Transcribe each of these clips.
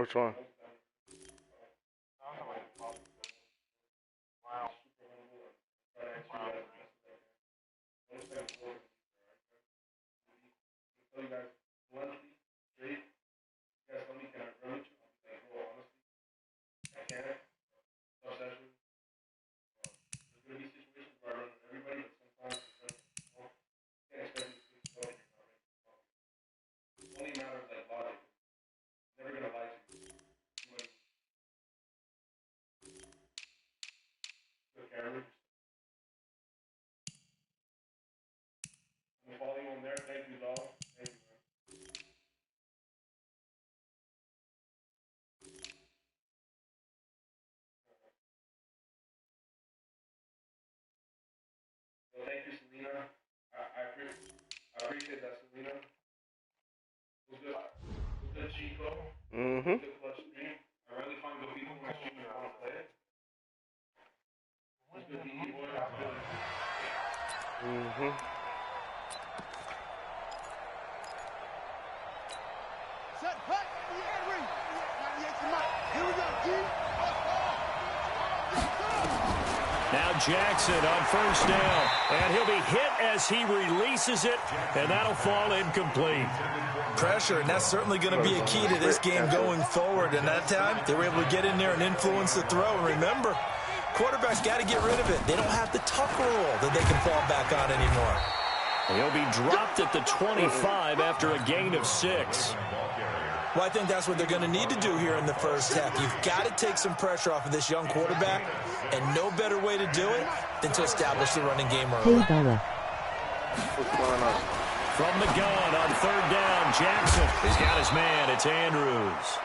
Which one? Thank you, Selena. I appreciate that, Selena. It was good. It was good, Chico. Mm-hmm. Good clutch stream. I rarely find good people in my stream that want to play it. It was good, DE boy. Mm-hmm. Set, hut, here we go, G. Now Jackson on first down, and he'll be hit as he releases it, and that'll fall incomplete. Pressure, and that's certainly going to be a key to this game going forward. And that time, they were able to get in there and influence the throw. And remember, quarterbacks got to get rid of it. They don't have the tuck rule that they can fall back on anymore. He'll be dropped at the 25 after a gain of 6. Well, I think that's what they're going to need to do here in the first half. You've got to take some pressure off of this young quarterback, and no better way to do it than to establish the running game early. What's going on? From the gun on third down, Jackson. He's got his man. It's Andrews.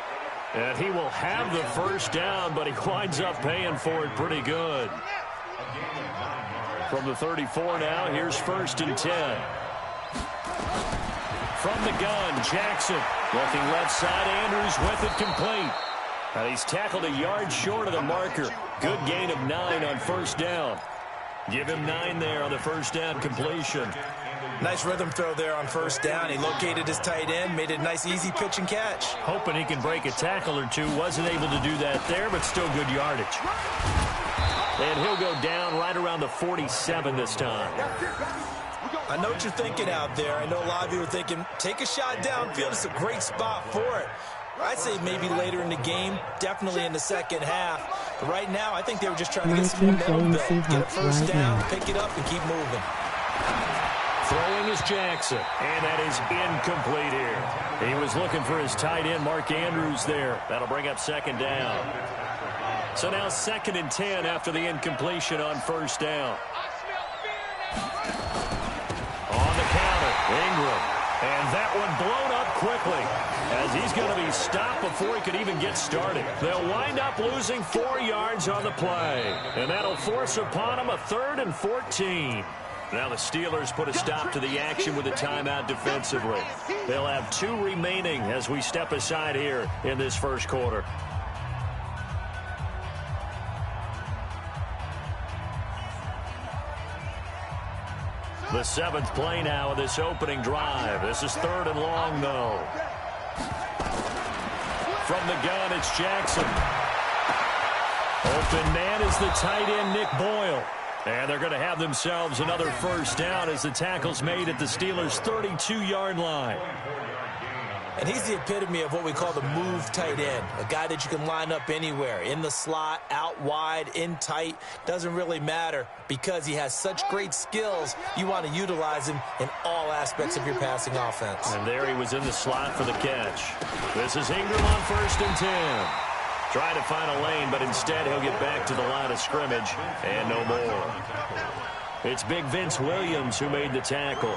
And he will have the first down, but he winds up paying for it pretty good. From the 34 now, here's 1st and 10. From the gun, Jackson. Looking left side, Andrews with it complete. And he's tackled a yard short of the marker. Good gain of 9 on first down. Give him 9 there on the first down completion. Nice rhythm throw there on first down. He located his tight end, made it a nice easy pitch and catch. Hoping he can break a tackle or two. Wasn't able to do that there, but still good yardage. And he'll go down right around the 47 this time. I know what you're thinking out there. I know a lot of you are thinking, take a shot downfield. It's a great spot for it. I'd say maybe later in the game, definitely in the second half. But right now, I think they were just trying to get some momentum built. Get a first down, pick it up, and keep moving. Throwing is Jackson, and that is incomplete here. He was looking for his tight end, Mark Andrews, there. That'll bring up second down. So now 2nd and 10 after the incompletion on first down. On the counter, Ingram. And that one blown up quickly as he's going to be stopped before he could even get started. They'll wind up losing 4 yards on the play. And that'll force upon him a 3rd and 14. Now the Steelers put a stop to the action with a timeout defensively. They'll have 2 remaining as we step aside here in this first quarter. The 7th play now of this opening drive. This is 3rd and long, though. From the gun, it's Jackson. Open man is the tight end, Nick Boyle. And they're going to have themselves another first down as the tackle's made at the Steelers' 32-yard line. And he's the epitome of what we call the move tight end, a guy that you can line up anywhere, in the slot, out wide, in tight, doesn't really matter because he has such great skills. You want to utilize him in all aspects of your passing offense. And there he was in the slot for the catch. This is Ingram on 1st and 10. Trying to find a lane, but instead he'll get back to the line of scrimmage and no more. It's big Vince Williams who made the tackle.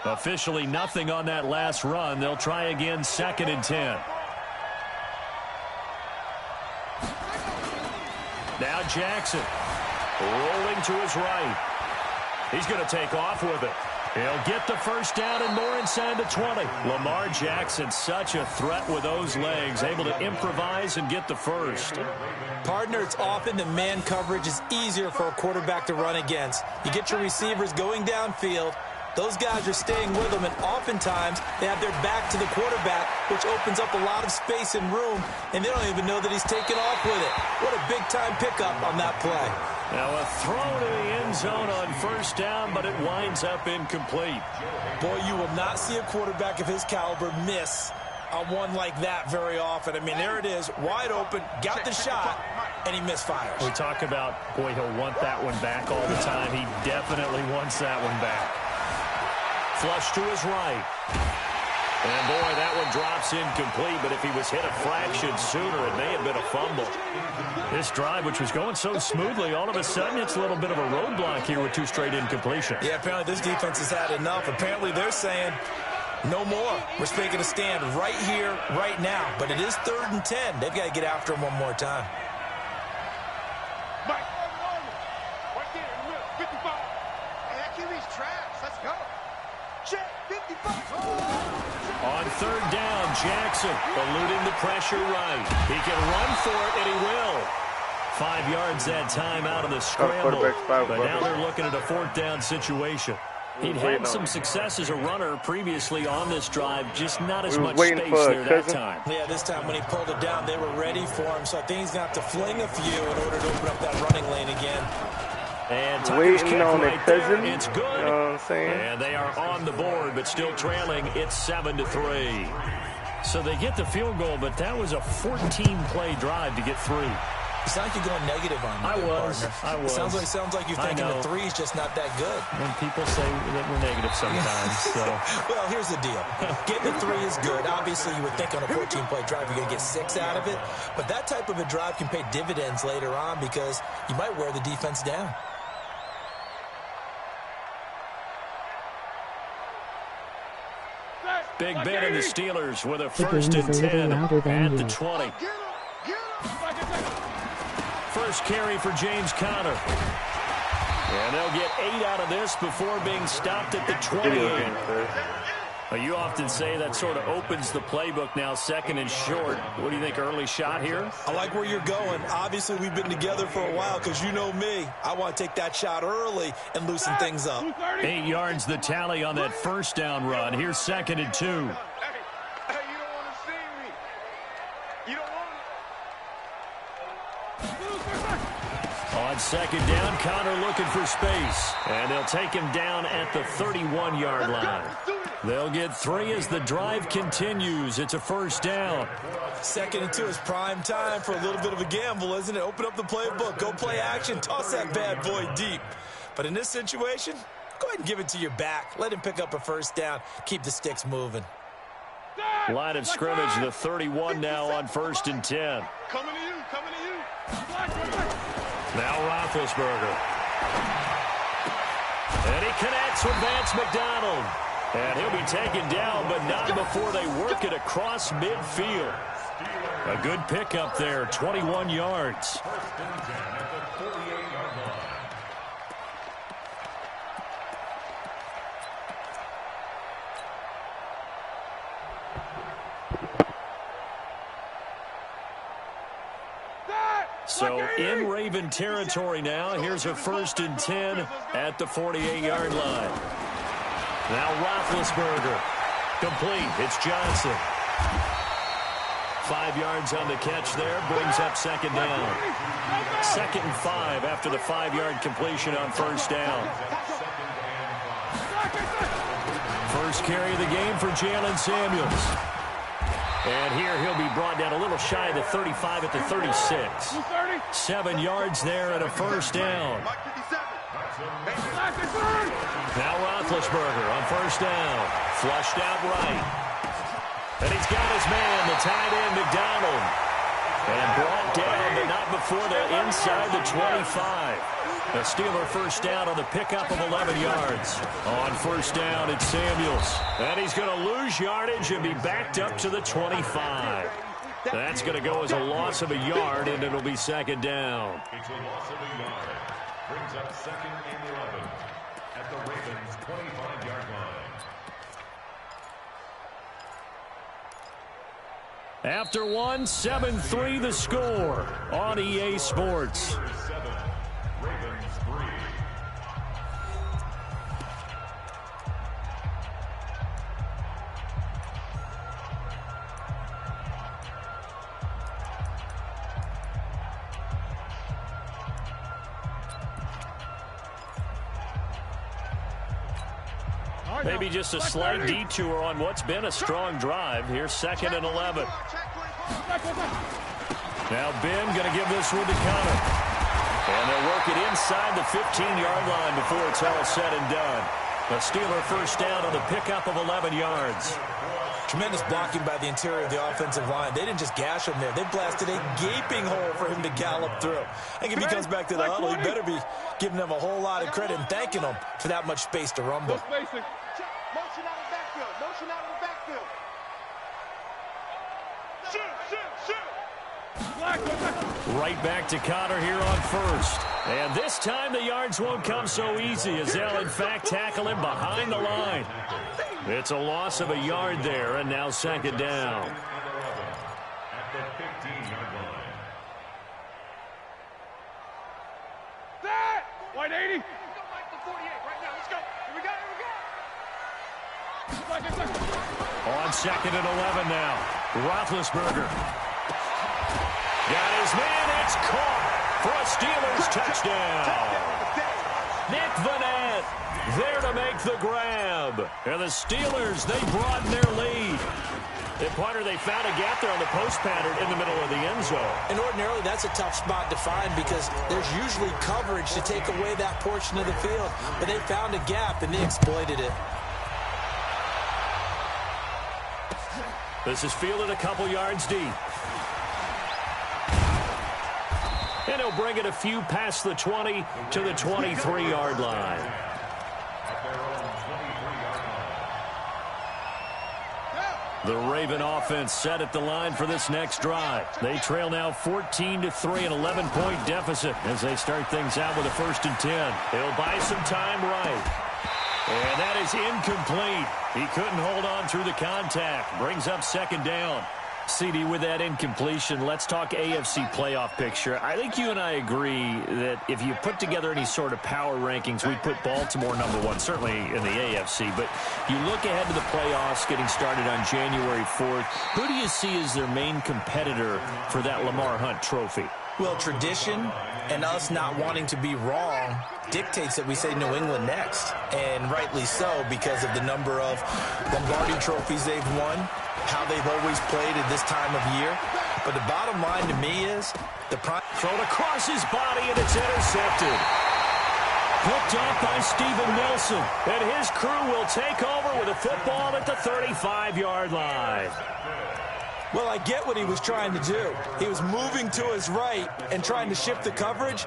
Officially nothing on that last run. They'll try again 2nd and 10. Now Jackson rolling to his right. He's going to take off with it. He'll get the first down and more inside the 20. Lamar Jackson, such a threat with those legs, able to improvise and get the first. Partner, it's often that man coverage is easier for a quarterback to run against. You get your receivers going downfield, Those guys are staying with them, and oftentimes they have their back to the quarterback, which opens up a lot of space and room, and they don't even know that he's taken off with it. What a big-time pickup on that play. Now a throw to the end zone on first down, but it winds up incomplete. Boy, you will not see a quarterback of his caliber miss on one like that very often. I mean, there it is, wide open, got the shot, and he misfires. We talk about, boy, he'll want that one back all the time. He definitely wants that one back. Flush to his right. And, boy, that one drops incomplete, but if he was hit a fraction sooner, it may have been a fumble. This drive, which was going so smoothly, all of a sudden it's a little bit of a roadblock here with 2 straight incompletions. Yeah, apparently this defense has had enough. Apparently they're saying, no more. We're making a stand right here, right now. But it is 3rd and 10. They've got to get after him one more time. Mike, right there in the middle, 55. Hey, that QB's trash. Let's go. Check, 55. On 3rd down, Jackson eluding the pressure right. He can run for it, and he will. 5 yards that time out of the scramble. But now they're looking at a 4th down situation. He'd had some success as a runner previously on this drive, just not as much space there that time. Yeah, this time when he pulled it down, they were ready for him. So I think he's going to have to fling a few in order to open up that running lane again. And Tucker's kick right there. It's good. You know what I'm saying? And they are on the board, but still trailing. It's 7-3. So they get the field goal, but that was a 14-play drive to get 3. You sound like you're going negative on me. I was. Sounds like you're thinking the 3's just not that good. When people say that we're negative sometimes. So. Well, here's the deal. Getting the 3 is good. Obviously, you would think on a 14-play drive you're going to get 6 out of it. But that type of a drive can pay dividends later on because you might wear the defense down. Big Ben and the Steelers with a 1st and 10 at the 20. First carry for James Conner. And they'll get 8 out of this before being stopped at the 28. You often say that sort of opens the playbook now, 2nd and short. What do you think, early shot here? I like where you're going. Obviously, we've been together for a while because you know me. I want to take that shot early and loosen things up. 8 yards the tally on that 1st down run. Here's 2nd and 2. Hey, you don't want to see me. You don't want On 2nd down, Conner looking for space. And they'll take him down at the 31-yard line. They'll get 3 as the drive continues. It's a 1st down. 2nd and 2 is prime time for a little bit of a gamble, isn't it? Open up the playbook, go play action, toss that bad boy deep. But in this situation, go ahead and give it to your back. Let him pick up a 1st down. Keep the sticks moving. Line of scrimmage, the 31 now on 1st and 10. coming to you. Now Roethlisberger. And he connects with Vance McDonald. And he'll be taken down, but not before they work it across midfield. A good pickup there, 21 yards. So in Raven territory now. Here's a 1st and 10 at the 48-yard line. Now Roethlisberger. Complete. It's Johnson. 5 yards on the catch there. Brings up 2nd down. 2nd and 5 after the 5-yard completion on 1st down. First carry of the game for Jalen Samuels. And here he'll be brought down a little shy of the 35 at the 36. 7 yards there and a 1st down. Now Roethlisberger on 1st down. Flushed out right. And he's got his man, the tight end, McDonald. And brought down, but not before they're inside the 25. A Steeler 1st down on the pickup of 11 yards. On 1st down, it's Samuels. And he's going to lose yardage and be backed up to the 25. That's going to go as a loss of a yard, and it'll be 2nd down. It's a loss of a yard. Brings up 2nd and 11 at the Ravens' 25-yard line. After 1, 7-3 the score on EA Sports. Maybe just a slight detour on what's been a strong drive. Here's 2nd and 11. Now Ben going to give this one to Connor. And they'll work it inside the 15-yard line before it's all said and done. The Steeler first down on the pickup of 11 yards. Tremendous blocking by the interior of the offensive line. They didn't just gash him there. They blasted a gaping hole for him to gallop through. I think if he comes back to the huddle, he better be giving them a whole lot of credit and thanking them for that much space to rumble. Motion out of the backfield. Motion out of the backfield. Right back to Connor here on first. And this time the yards won't come so easy as they'll, in fact, tackle him behind the line. It's a loss of a yard there, and now 2nd down. At the 15-yard line. That! 180. Let's go like the 48 right now. Let's go. Here we go. On 2nd and 11 now. Roethlisberger. Got his man. It's caught for a Steelers touchdown. Nick Vanette there to make the grab. And the Steelers, they broaden their lead. The punter, they found a gap there on the post pattern in the middle of the end zone. And ordinarily, that's a tough spot to find because there's usually coverage to take away that portion of the field. But they found a gap, and they exploited it. This is fielded a couple yards deep. And he'll bring it a few past the 20 to the 23-yard line. The Raven offense set at the line for this next drive. They trail now 14-3, an 11-point deficit as they start things out with a 1st and 10. They'll buy some time right. And that is incomplete. He couldn't hold on through the contact. Brings up 2nd down. CD, with that incompletion, let's talk AFC playoff picture. I think you and I agree that if you put together any sort of power rankings, we'd put Baltimore #1, certainly in the AFC. But you look ahead to the playoffs getting started on January 4th. Who do you see as their main competitor for that Lamar Hunt trophy? Well, tradition and us not wanting to be wrong dictates that we say New England next. And rightly so because of the number of Lombardi trophies they've won, how they've always played at this time of year. But the bottom line to me is the prime thrown across his body, and it's intercepted. Picked off by Steven Nelson, and his crew will take over with a football at the 35-yard line. Well, I get what he was trying to do. He was moving to his right and trying to shift the coverage,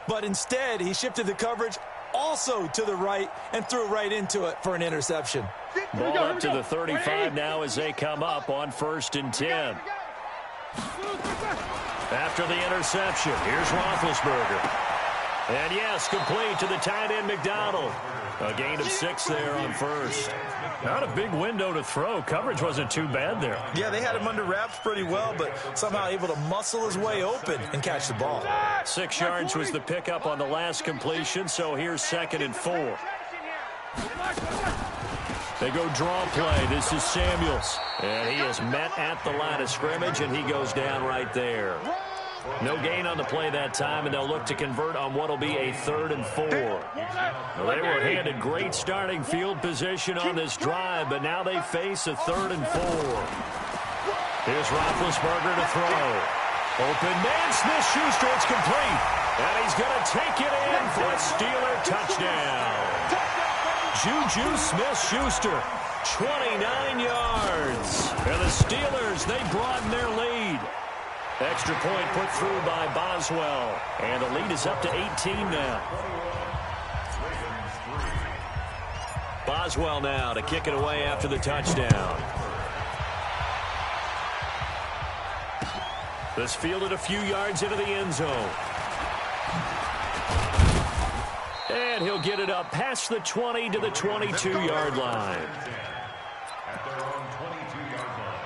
but instead he shifted the coverage also to the right and threw right into it for an interception. Ball up to the 35 now as they come up on 1st and 10. After the interception, here's Roethlisberger. And yes, complete to the tight end McDonald. A gain of 6 there on 1st. Not a big window to throw. Coverage wasn't too bad there. Yeah, they had him under wraps pretty well, but somehow able to muscle his way open and catch the ball. 6 yards was the pickup on the last completion, so here's 2nd and 4. They go draw play. This is Samuels. And he is met at the line of scrimmage, and he goes down right there. No gain on the play that time, and they'll look to convert on what will be a 3rd and 4. Well, they were handed great starting field position on this drive, but now they face a 3rd and 4. Here's Roethlisberger to throw. Open man, Smith-Schuster, it's complete. And he's going to take it in for a Steeler touchdown. Juju Smith-Schuster, 29 yards. And the Steelers, they broaden their lead. Extra point put through by Boswell. And the lead is up to 18 now. Boswell now to kick it away after the touchdown. This fielded a few yards into the end zone. And he'll get it up past the 20 to the 22-yard line. At their own 22-yard line.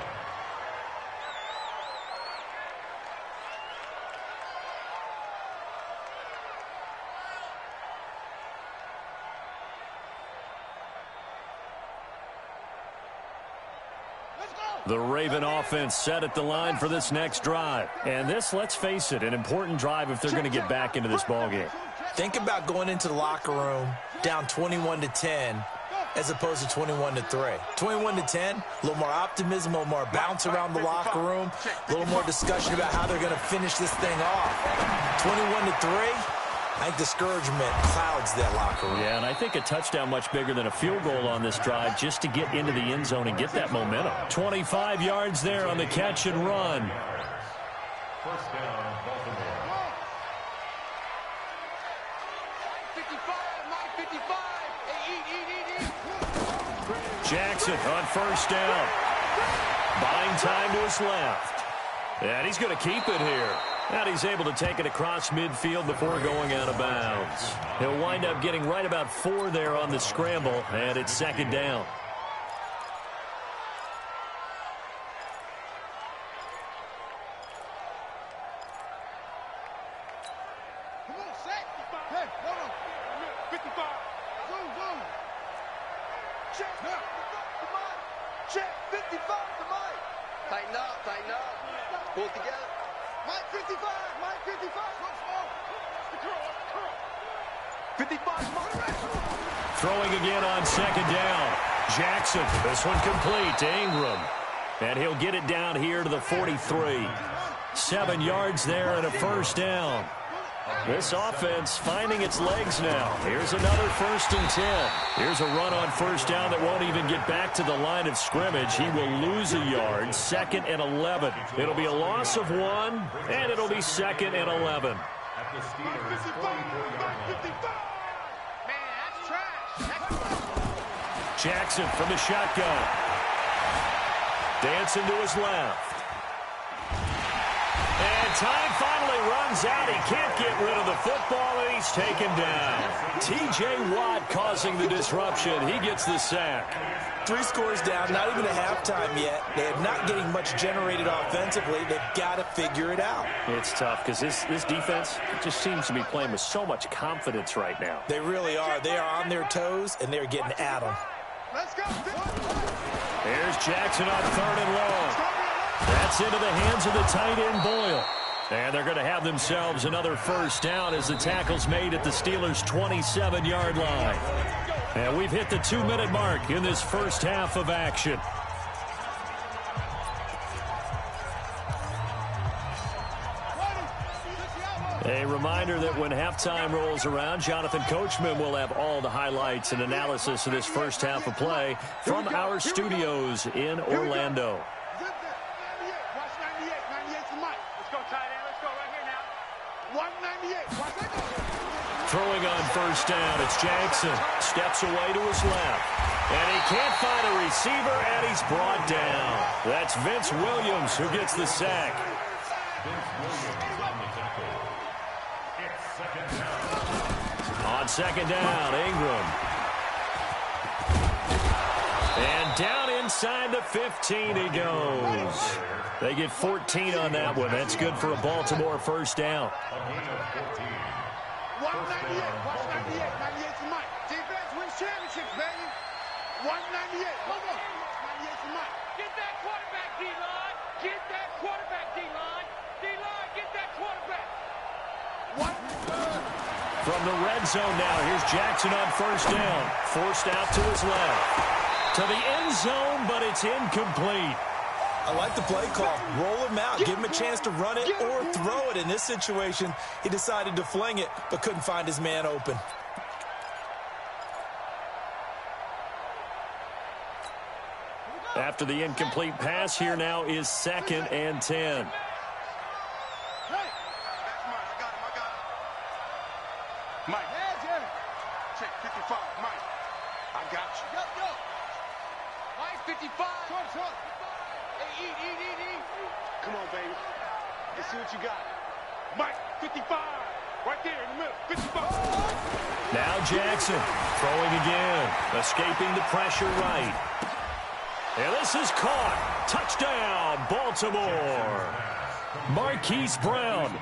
The Raven offense set at the line for this next drive. And this, let's face it, an important drive if they're going to get back into this ballgame. Think about going into the locker room down 21-10 as opposed to 21-3. 21-10, a little more optimism, a little more bounce around the locker room, a little more discussion about how they're going to finish this thing off. 21-3, I think discouragement clouds that locker room. Yeah, and I think a touchdown much bigger than a field goal on this drive just to get into the end zone and get that momentum. 25 yards there on the catch and run. First down, Baltimore. 55, Jackson on first down. Buying time to his left. And he's going to keep it here. And he's able to take it across midfield before going out of bounds. He'll wind up getting right about 4 there on the scramble, and it's second down. Come on, set. Hey, hold on. 55. Zoom. Check. Come on. Check. 55. Come on. Tighten up. Pull it together. Mike 55. 55. Throwing again on second down. Jackson, this one complete to Ingram. And he'll get it down here to the 43. 7 yards there and a first down. This offense finding its legs now. Here's another 1st and 10. Here's a run on first down that won't even get back to the line of scrimmage. He will lose a yard. 2nd and 11. It'll be a loss of 1, and it'll be 2nd and 11. At the Steelers' 44-yard line. Man, that's trash. Jackson from the shotgun. Dancing to his left. And time finally runs out. He can't get rid of the football, and he's taken down. T.J. Watt causing the disruption. He gets the sack. 3 scores down, not even a halftime yet. They're not getting much generated offensively. They've got to figure it out. It's tough because this defense just seems to be playing with so much confidence right now. They really are. They are on their toes, and they're getting at them. Let's go. Here's Jackson on 3rd and long. That's into the hands of the tight end, Boyle. And they're going to have themselves another first down as the tackle's made at the Steelers' 27-yard line. And we've hit the 2-minute mark in this first half of action. A reminder that when halftime rolls around, Jonathan Coachman will have all the highlights and analysis of this first half of play from our studios in Orlando. Watch 98. 98's the mic. Let's go, tight end. Let's go right here now. 198. Watch that go. Throwing on first down, it's Jackson. Steps away to his left. And he can't find a receiver, and he's brought down. That's Vince Williams who gets the sack. On second down, Ingram. And down inside the 15 he goes. They get 14 on that one. That's good for a Baltimore first down. 198. Watch 98. 98's the mic. Defense wins championships, baby. 198. Hold on. 98's the mic. Get that quarterback, D-line. Get that quarterback, D-line. D-line, get that quarterback. What? From the red zone now, here's Jackson on first down. Forced out to his left. To the end zone, but it's incomplete. I like the play call. Roll him out. Give him a chance to run it or throw it. In this situation, he decided to fling it, but couldn't find his man open. After the incomplete pass, here now is 2nd and 10. Mike. Check 55. Mike. I got you. Yo. Mike 55. Short. Hey, eat. Come on, baby. Let's see what you got. Mike 55. Right there in the middle. 55. Now Jackson throwing again. Escaping the pressure right. And this is caught. Touchdown, Baltimore. Marquise Brown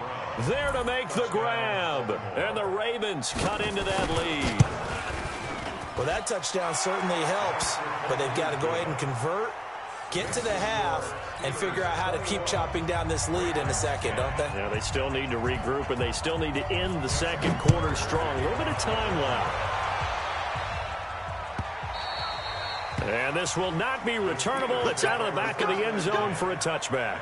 there to make the grab. And the Ravens cut into that lead. Well, that touchdown certainly helps, but they've got to go ahead and convert, get to the half, and figure out how to keep chopping down this lead in a second, don't they? Yeah, they still need to regroup, and they still need to end the second quarter strong. A little bit of time left. And this will not be returnable. It's out of the back of the end zone for a touchback.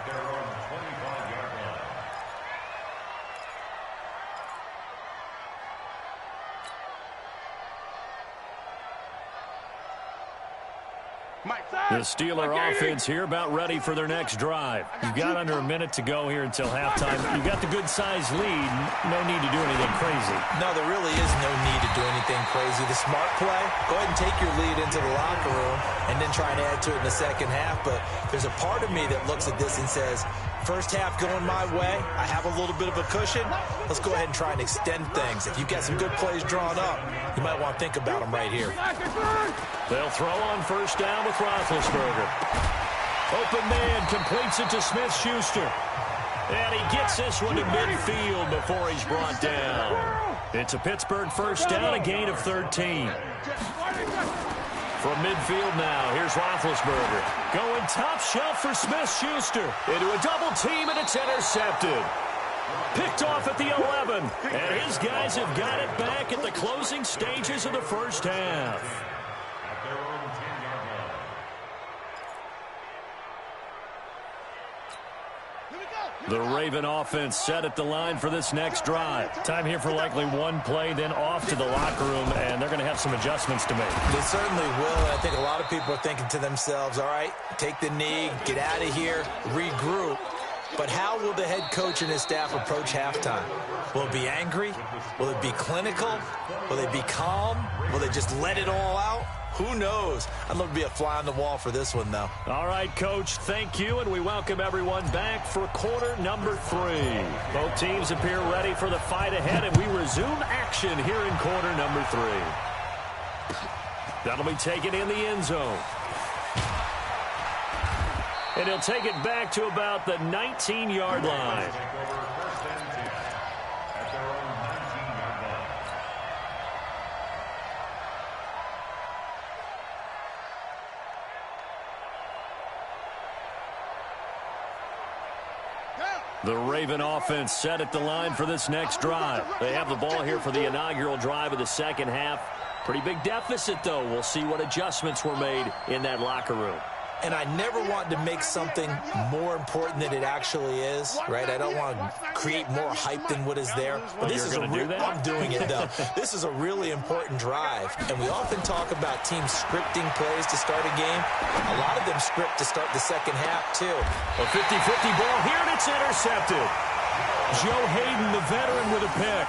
The Steeler offense here about ready for their next drive. You've got under a minute to go here until halftime. You've got the good-sized lead. No need to do anything crazy. No, there really is no need to do anything crazy. The smart play, go ahead and take your lead into the locker room and then try and add to it in the second half. But there's a part of me that looks at this and says, first half going my way, I have a little bit of a cushion. Let's go ahead and try and extend things. If you've got some good plays drawn up, you might want to think about them right here. They'll throw on first down with Roethlisberger. Open man completes it to Smith-Schuster. And he gets this one to midfield before he's brought down. It's a Pittsburgh first down, a gain of 13. From midfield now, here's Roethlisberger. Going top shelf for Smith-Schuster. Into a double team, and it's intercepted. Picked off at the 11. And his guys have got it back at the closing stages of the first half. The Raven offense set at the line for this next drive. Time here for likely one play, then off to the locker room, and they're going to have some adjustments to make. They certainly will, and I think a lot of people are thinking to themselves, all right, take the knee, get out of here, regroup. But how will the head coach and his staff approach halftime? Will it be angry? Will it be clinical? Will they be calm? Will they just let it all out? Who knows? I'd love to be a fly on the wall for this one, though. All right, Coach, thank you, and we welcome everyone back for quarter number 3. Both teams appear ready for the fight ahead, and we resume action here in quarter number 3. That'll be taken in the end zone. And he'll take it back to about the 19-yard line. The Raven offense set at the line for this next drive. They have the ball here for the inaugural drive of the second half. Pretty big deficit, though. We'll see what adjustments were made in that locker room. And I never want to make something more important than it actually is, right? I don't want to create more hype than what is there. But this is I'm doing it, though. This is a really important drive. And we often talk about teams scripting plays to start a game. A lot of them script to start the second half, too. A 50-50 ball here, and it's intercepted. Joe Hayden, the veteran, with a pick.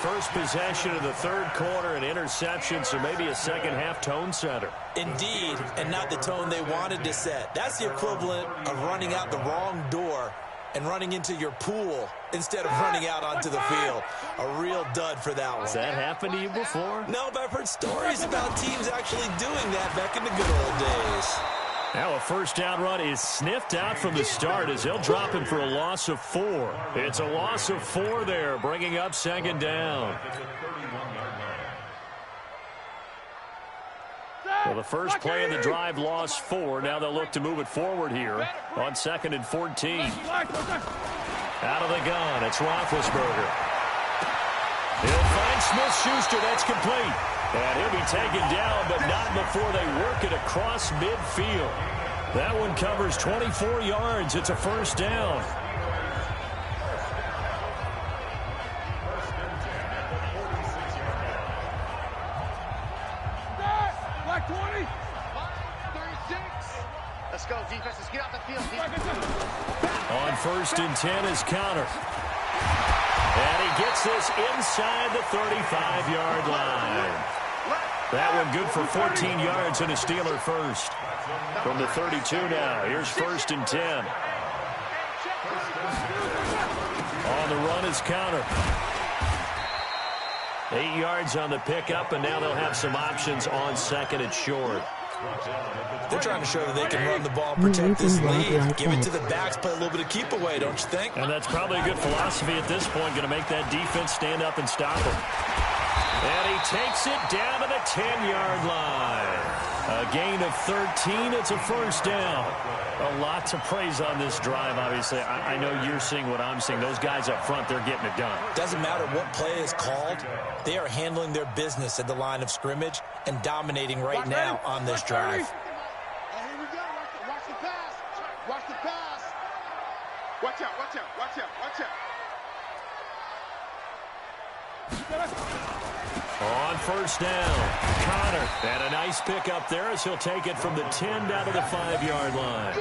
First possession of the third quarter, an interception, so maybe a second-half tone setter. Indeed, and not the tone they wanted to set. That's the equivalent of running out the wrong door and running into your pool instead of running out onto the field. A real dud for that one. Has that happened to you before? No, but I've heard stories about teams actually doing that back in the good old days. Now a first down run is sniffed out from the start as they'll drop him for a loss of 4. It's a loss of 4 there, bringing up second down. Well, the first play of the drive lost 4. Now they'll look to move it forward here on 2nd and 14. Out of the gun, it's Roethlisberger. He'll find Smith-Schuster. That's complete. And he'll be taken down, but not before they work it across midfield. That one covers 24 yards. It's a first down. Black 20. 36. Let's go, defense. Let's get out the field. On 1st and 10 is counter. And he gets this inside the 35-yard line. That one good for 14 yards and a Steeler first. From the 32 now, here's 1st and 10. On the run is counter. 8 yards on the pickup, and now they'll have some options on 2nd and short. They're trying to show that they can run the ball, protect this lead, give it to the backs, play a little bit of keep away, don't you think? And that's probably a good philosophy at this point, going to make that defense stand up and stop him. And he takes it down to the 10-yard line. A gain of 13. It's a first down. A lot to praise on this drive, obviously. I know you're seeing what I'm seeing. Those guys up front, they're getting it done. Doesn't matter what play is called. They are handling their business at the line of scrimmage, and dominating right now on this drive. Here we go. Watch the pass. Watch the pass. Watch out, watch out, watch out, watch out. On first down, Connor. And a nice pickup there as he'll take it from the 10 down to the 5-yard line.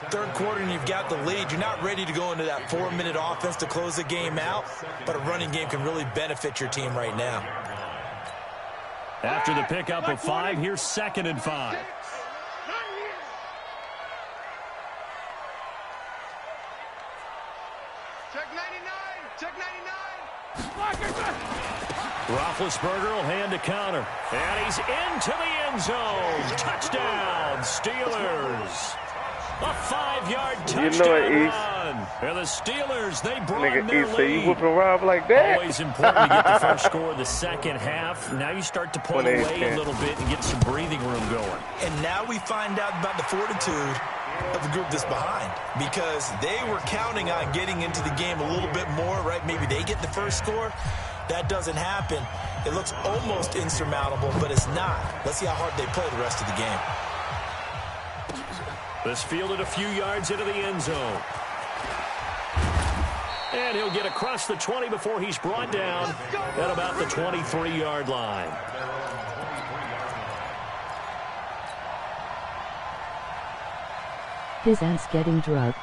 Third quarter and you've got the lead. You're not ready to go into that 4-minute offense to close the game out, but a running game can really benefit your team right now. After the pickup of 5, here's 2nd and 5. Check 99. Check 99. Roethlisberger will hand to Connor. And he's into the end zone. Touchdown, Steelers. A 5-yard touchdown run. And the Steelers, they broaden their lead. You whooping around like that? Always important to get the first score of the second half. Now you start to pull away a little bit and get some breathing room going. And now we find out about the fortitude of the group that's behind, because they were counting on getting into the game a little bit more, right? Maybe they get the first score. That doesn't happen. It looks almost insurmountable, but it's not. Let's see how hard they play the rest of the game. This fielded a few yards into the end zone. And he'll get across the 20 before he's brought down at about the 23-yard line. His ass getting drugged.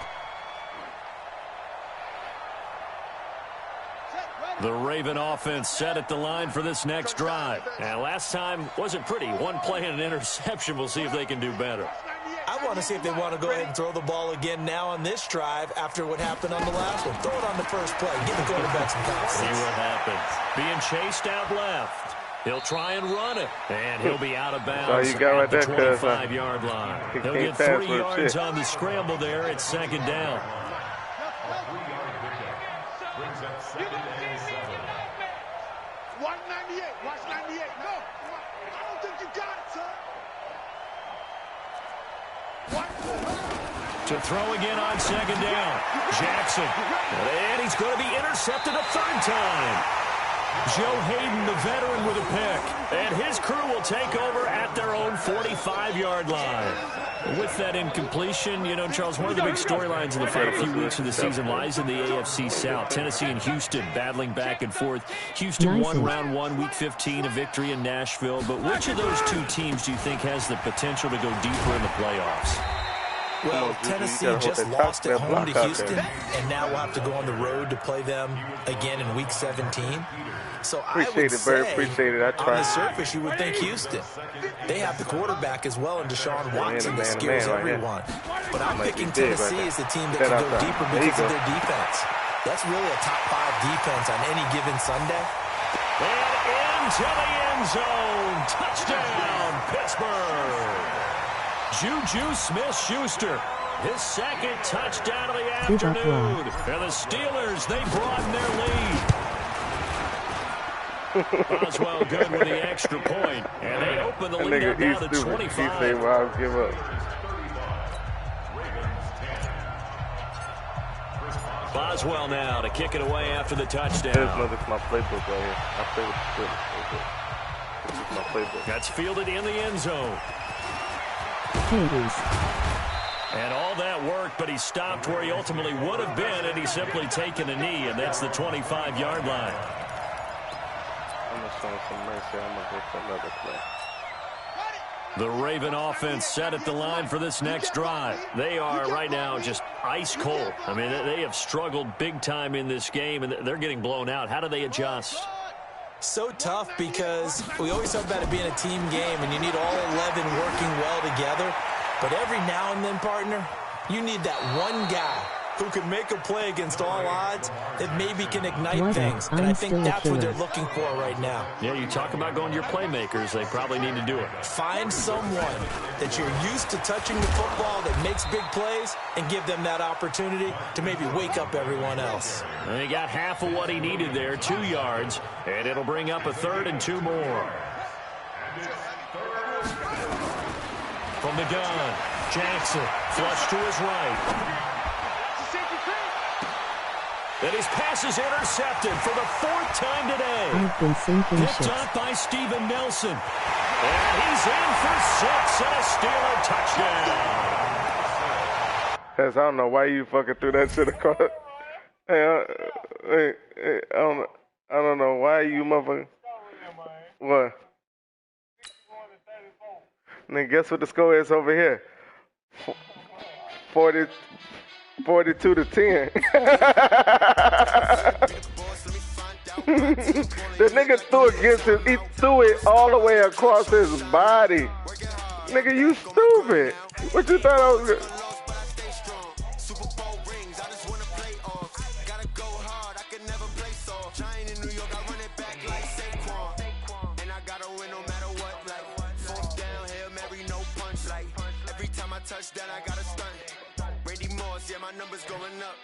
The Raven offense set at the line for this next drive. And last time wasn't pretty. One play and an interception. We'll see if they can do better. I want to see if they want to go ahead and throw the ball again now on this drive after what happened on the last one. Throw it on the first play. Give the quarterback some confidence. See what happens. Being chased out left. He'll try and run it. And he'll be out of bounds at the 25-yard line. He'll get 3 yards on the scramble there. It's 2nd down. Watch 98. Watch 98. No. I don't think you got it, son. To throw again on 2nd down. Jackson. And he's going to be intercepted a 3rd time. Joe Hayden, the veteran, with a pick. And his crew will take over at their own 45-yard line. With that incompletion, you know, Charles, one of the big storylines in the final few weeks of the season lies in the AFC South. Tennessee and Houston battling back and forth. Houston won round 1, week 15, a victory in Nashville. But which of those two teams do you think has the potential to go deeper in the playoffs? Well, Tennessee just lost at home to Houston, and now we'll have to go on the road to play them again in Week 17. So I would say, on the surface, you would think Houston. They have the quarterback as well, and Deshaun Watson that scares everyone. But I'm picking Tennessee as the team that can go deeper because of their defense. That's really a top 5 defense on any given Sunday. And into the end zone. Touchdown, Pittsburgh. Juju Smith-Schuster, his 2nd touchdown of the afternoon. And the Steelers, they broaden their lead. Boswell good with the extra point. And they open the lead up now to 25. I'll give up. Boswell now to kick it away after the touchdown. This is my playbook right here. I play with the playbook. This is my playbook. That's fielded in the end zone. And all that work, but he stopped where he ultimately would have been, and he's simply taken a knee, and that's the 25-yard line. I'm going to show him some mercy. I'm going to go for another play. The Raven offense set at the line for this next drive. They are right now just ice cold. I mean, they have struggled big time in this game, and they're getting blown out. How do they adjust? So tough, because we always talk about it being a team game, and you need all 11 working well together. But every now and then, partner, you need that one guy who can make a play against all odds that maybe can ignite things. And I think that's what they're looking for right now. Yeah, you talk about going to your playmakers. They probably need to do it. Find someone that you're used to touching the football that makes big plays and give them that opportunity to maybe wake up everyone else. And he got half of what he needed there, 2 yards, and it'll bring up a 3rd and 2 more. From the gun, Jackson, flush to his right. And his pass is intercepted for the 4th time today. I've been sinking Picked ships. up by Steven Nelson. And he's in for 6 and a Steeler touchdown. I don't know why you fucking threw that shit across. Hey, I don't know why you motherfucker. What? Then guess what the score is over here? 42 to 10. The nigga he threw it all the way across his body. Nigga, you stupid. What you thought I was gonna... Touchdown, I got a stunt. Randy Moss, yeah, my number's going up.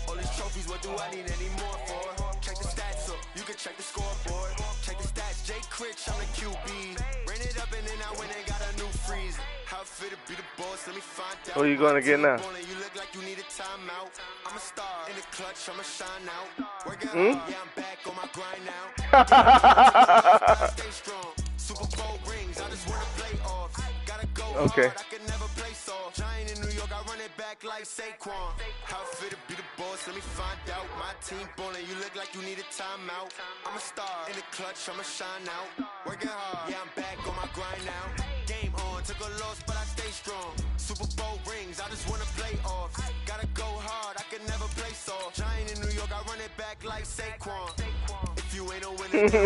All these trophies, what do I need any more for? Check the stats up, you can check the scoreboard. Check the stats, Jay Critch, I'm the QB. Ran it up and then I went and got a new freeze. How fit to be the boss, let me find out. What are you gonna get now? You look like you need a timeout. I'm a star in the clutch, I'ma shine out. Working hard, yeah, I'm back on my grind now. Stay strong, Super Bowl rings, I just wanna play off. Gotta go okay. hard, I can never play soft. Giant in New York, I run it back like Saquon. How fit to be the boss, let me find out. My team ballin', you look like you need a timeout. I'm a star in the clutch, I'ma shine out. Working hard, yeah, I'm back on my grind now. Game on, took a loss, but I stay strong. Super Bowl rings, I just wanna play off. Gotta go hard, I can never play soft. Giant in New York, I run it back like Saquon. If you ain't a winner, to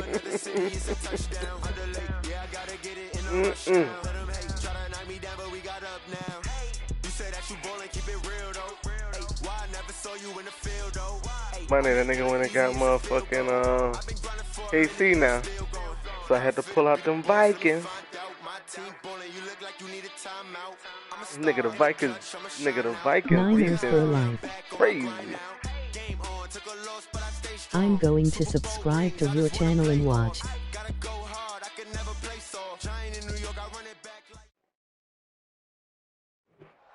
another city, it's a touchdown. Underlay, yeah, I gotta get it in a rush now. Let them hate, try to knock me down, but we got up now. You say that you ballin', keep it real though. Hey, why I never saw you in the field though? Money, that nigga went and got motherfucking AC now. So I had to pull out them Vikings. Nigga, the Vikings Niners for life. Crazy. I'm going to subscribe to your channel and watch.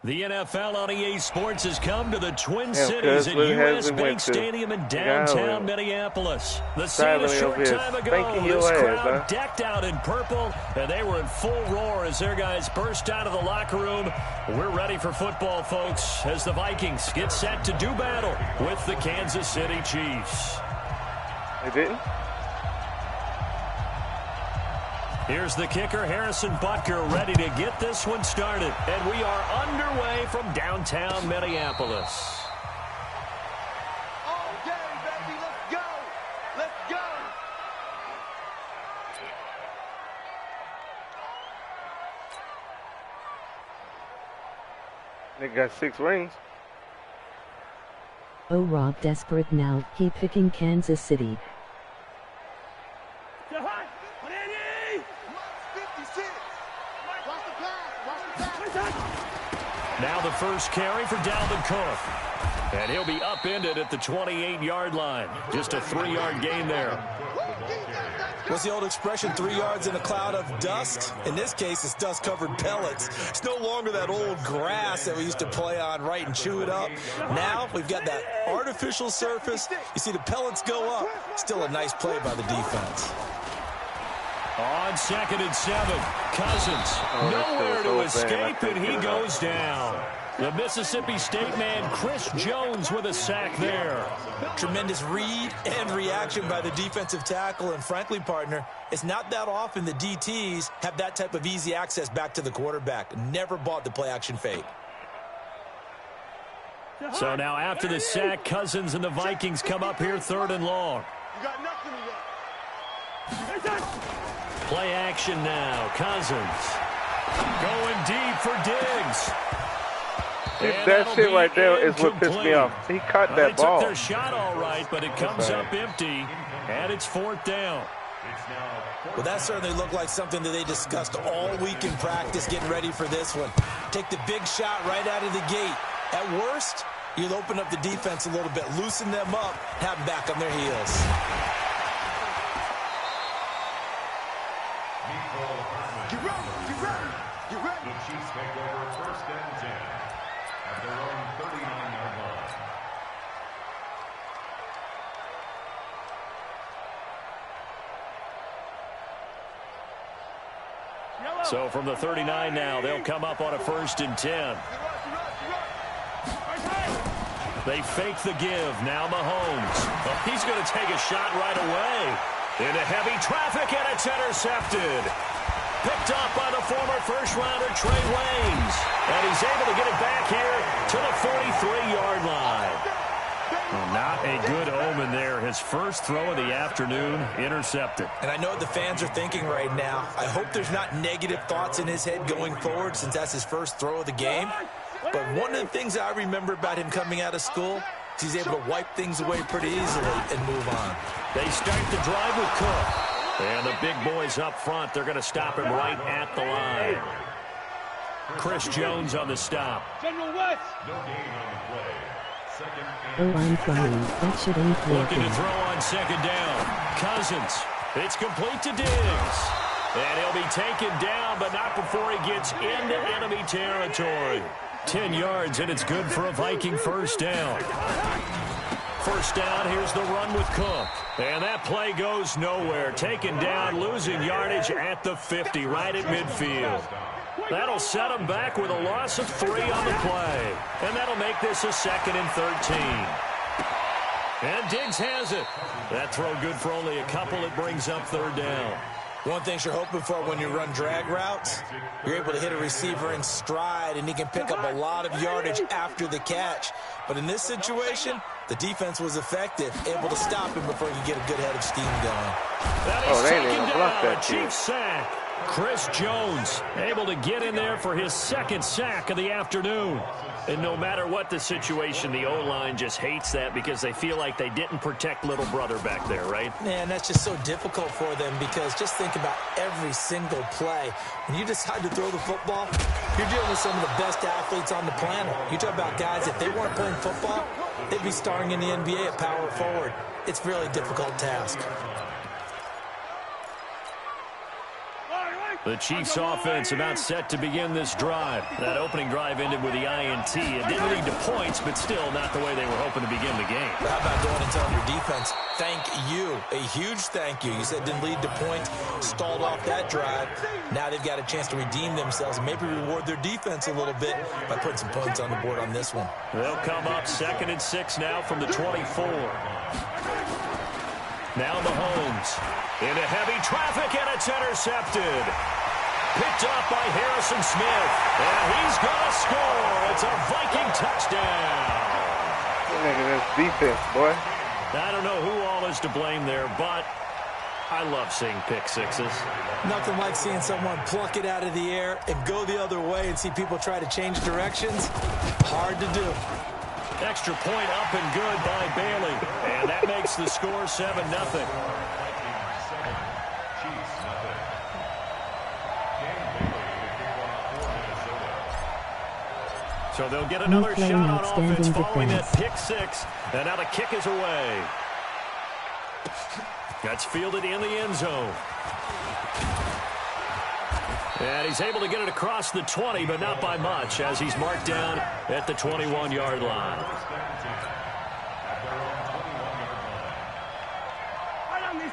The NFL on EA Sports has come to the Twin Cities at US Bank Stadium in downtown Minneapolis. The scene a short time ago, this crowd decked out in purple, and they were in full roar as their guys burst out of the locker room. We're ready for football, folks, as the Vikings get set to do battle with the Kansas City Chiefs. They didn't? Here's the kicker, Harrison Butker, ready to get this one started. And we are underway from downtown Minneapolis. All day, baby, let's go! Let's go! They got 6 rings. Oh, Rob desperate now, he picking Kansas City. Now the first carry for Dalvin Cook. And he'll be upended at the 28-yard line. Just a 3-yard gain there. What's the old expression, 3 yards in a cloud of dust? In this case, it's dust-covered pellets. It's no longer that old grass that we used to play on, right, and chew it up. Now we've got that artificial surface. You see the pellets go up. Still a nice play by the defense. On 2nd and 7, Cousins nowhere to escape, and he goes down. The Mississippi State man, Chris Jones, with a sack there. Tremendous read and reaction by the defensive tackle, and frankly, partner, it's not that often the DTs have that type of easy access back to the quarterback. Never bought the play-action fake. So now after the sack, Cousins and the Vikings come up here 3rd and long. You got nothing to get. Play action now. Cousins going deep for Diggs. That shit right there is what pissed me off. He caught that ball. They took their shot all right, but it comes up empty, and it's 4th down. Well, that certainly looked like something that they discussed all week in practice, getting ready for this one. Take the big shot right out of the gate. At worst, you'll open up the defense a little bit, loosen them up, have them back on their heels. The Chiefs take over 1st and 10 at their own 39-yard line. So from the 39 now, they'll come up on a 1st and 10. They fake the give. Now Mahomes. Oh, he's going to take a shot right away. Into heavy traffic, and it's intercepted. Picked up by the former first-rounder Trey Waynes. And he's able to get it back here to the 43-yard line. Well, not a good omen there. His first throw of the afternoon, intercepted. And I know what the fans are thinking right now. I hope there's not negative thoughts in his head going forward since that's his first throw of the game. But one of the things I remember about him coming out of school is he's able to wipe things away pretty easily and move on. They start the drive with Cook. And the big boys up front, they're going to stop him right at the line. Chris Jones on the stop. General West. No gain on the play. Oh, I'm flying. That should ain't Looking to working. throw on 2nd down. Cousins. It's complete to Diggs. And he'll be taken down, but not before he gets into enemy territory. 10 yards, and it's good for a Viking 1st down. 1st down, here's the run with Cook. And that play goes nowhere. Taken down, losing yardage at the 50, right at midfield. That'll set him back with a loss of 3 on the play. And that'll make this a 2nd and 13. And Diggs has it. That throw good for only a couple. It brings up 3rd down. One thing you're hoping for when you run drag routes, you're able to hit a receiver in stride, and he can pick up a lot of yardage after the catch. But in this situation, the defense was effective, able to stop him before he could get a good head of steam going. That is they didn't even taken bluff down. that Chief kid. sack. Chris Jones able to get in there for his 2nd sack of the afternoon. And no matter what the situation, the O-line just hates that because they feel like they didn't protect little brother back there, right? Man, that's just so difficult for them because just think about every single play. When you decide to throw the football, you're dealing with some of the best athletes on the planet. You talk about guys, if they weren't playing football, they'd be starring in the NBA at power forward. It's a really difficult task. The Chiefs offense about set to begin this drive. That opening drive ended with the INT. It didn't lead to points, but still not the way they were hoping to begin the game. How about going and telling your defense, thank you, a huge thank you. You said didn't lead to points, stalled off that drive. Now they've got a chance to redeem themselves and maybe reward their defense a little bit by putting some points on the board on this one. They'll come up 2nd and 6 now from the 24. Now Mahomes into heavy traffic, and it's intercepted. Picked up by Harrison Smith, and he's going to score. It's a Viking touchdown. Nigga, that's defense, boy. I don't know who all is to blame there, but I love seeing pick sixes. Nothing like seeing someone pluck it out of the air and go the other way and see people try to change directions. Hard to do. Extra point up and good by Bailey, and that makes the score 7-0. So they'll get another shot on offense following that pick six. And now the kick is away. That's fielded in the end zone. And he's able to get it across the 20, but not by much, as he's marked down at the 21-yard line.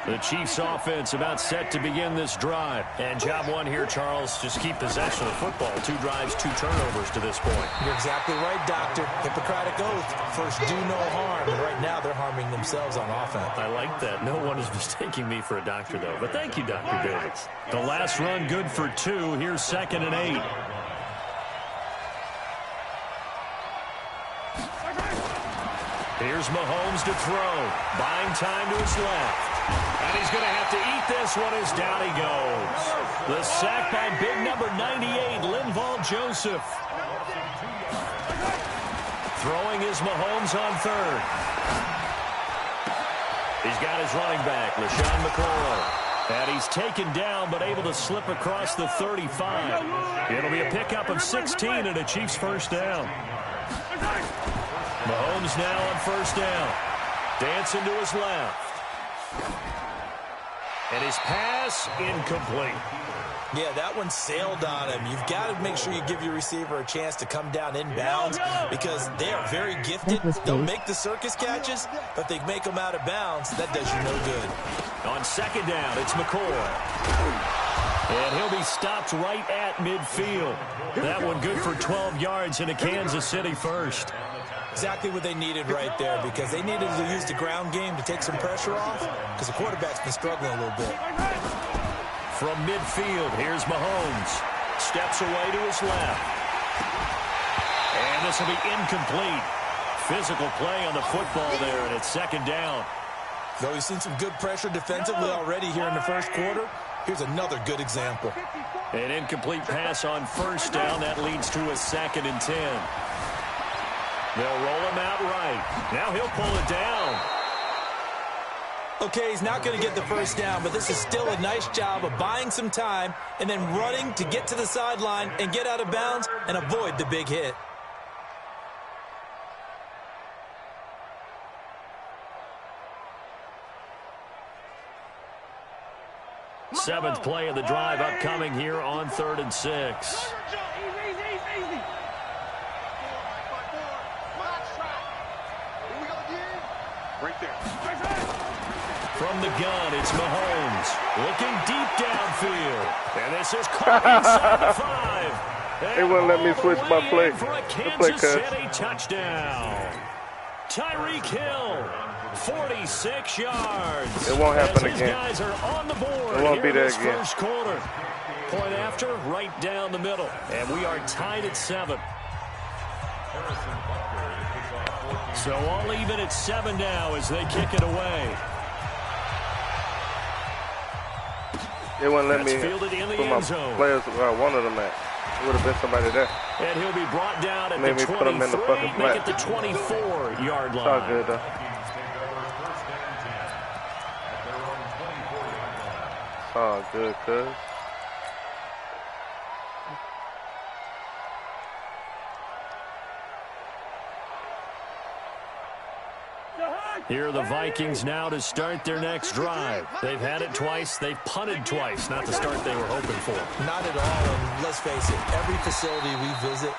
The Chiefs offense about set to begin this drive. And job one here, Charles, just keep possession of the football. 2 drives, 2 turnovers to this point. You're exactly right, Doctor. Hippocratic oath. First, do no harm. And right now, they're harming themselves on offense. I like that. No one is mistaking me for a doctor, though. But thank you, Dr. Davis. The last run good for 2. Here's 2nd and 8. Here's Mahomes to throw. Buying time to his left. And he's going to have to eat this one as down he goes. The sack by big number 98, Linval Joseph. Throwing is Mahomes on 3rd. He's got his running back, LaShawn McCoy. And he's taken down, but able to slip across the 35. It'll be a pickup of 16 and a Chiefs 1st down. Mahomes now on 1st down. Dancing to his left. And his pass incomplete. Yeah, that one sailed on him. You've got to make sure you give your receiver a chance to come down inbounds because they are very gifted. They'll make the circus catches, but they make them out of bounds. That does you no good. On 2nd down, it's McCoy. And he'll be stopped right at midfield. That one good for 12 yards in a Kansas City first. Exactly what they needed right there, because they needed to use the ground game to take some pressure off, because the quarterback's been struggling a little bit. From midfield, here's Mahomes. Steps away to his left. And this will be incomplete. Physical play on the football there, and it's second down. Though we've seen some good pressure defensively already here in the first quarter, here's another good example. An incomplete pass on first down. That leads to a 2nd and 10. They'll roll him out right. Now he'll pull it down. Okay, he's not going to get the first down, but this is still a nice job of buying some time and then running to get to the sideline and get out of bounds and avoid the big hit. Seventh play of the drive upcoming here on 3rd and 6. Right there. From the gun, it's Mahomes. Looking deep downfield. And this is caught inside the 5. They wouldn't let me switch my play. For a The play Kansas cut. City touchdown. Tyreek Hill, 46 yards. It won't happen As his again. guys are on the board. It won't be here in there this again. First quarter. Point after, right down the middle. And we are tied at 7. So all even at 7 now as they kick it away. They wouldn't let That's me fielded in the put my end zone. players where I wanted them at. There would have been somebody there. And he'll be brought down at Made the me put him in the 23, fucking make it flat. the 24-yard It's all line. good, though. It's all good, cuz. Here are the Vikings now to start their next drive. They've had it twice. They've punted twice. Not the start they were hoping for. Not at all, and let's face it, every facility we visit,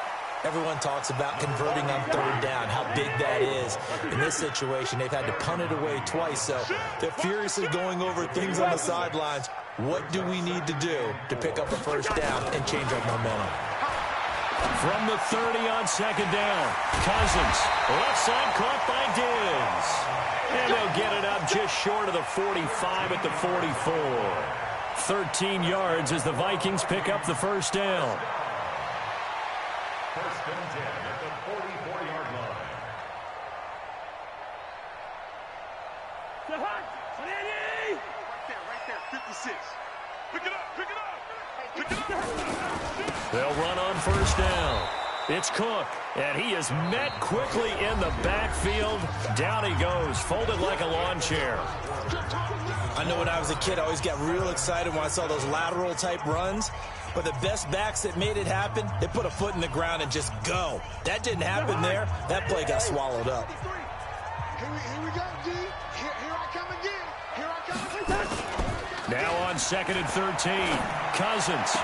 everyone talks about converting on 3rd down, how big that is. In this situation, they've had to punt it away twice, so they're furiously going over things on the sidelines. What do we need to do to pick up a first down and change our momentum? From the 30 on 2nd down, Cousins, left side caught by Diggs. And they'll get it up just short of the 45 at the 44. 13 yards as the Vikings pick up the first down. First and 10 at the 44-yard line. Right there, 56. Pick it up, pick it up, pick it up. They'll run on first down. It's Cook, and he is met quickly in the backfield. Down he goes, folded like a lawn chair. I know when I was a kid, I always got real excited when I saw those lateral-type runs. But the best backs that made it happen, they put a foot in the ground and just go. That didn't happen there. That play got swallowed up. Here we go, D. Here I come again. Here I come again. Now on 2nd and 13, Cousins.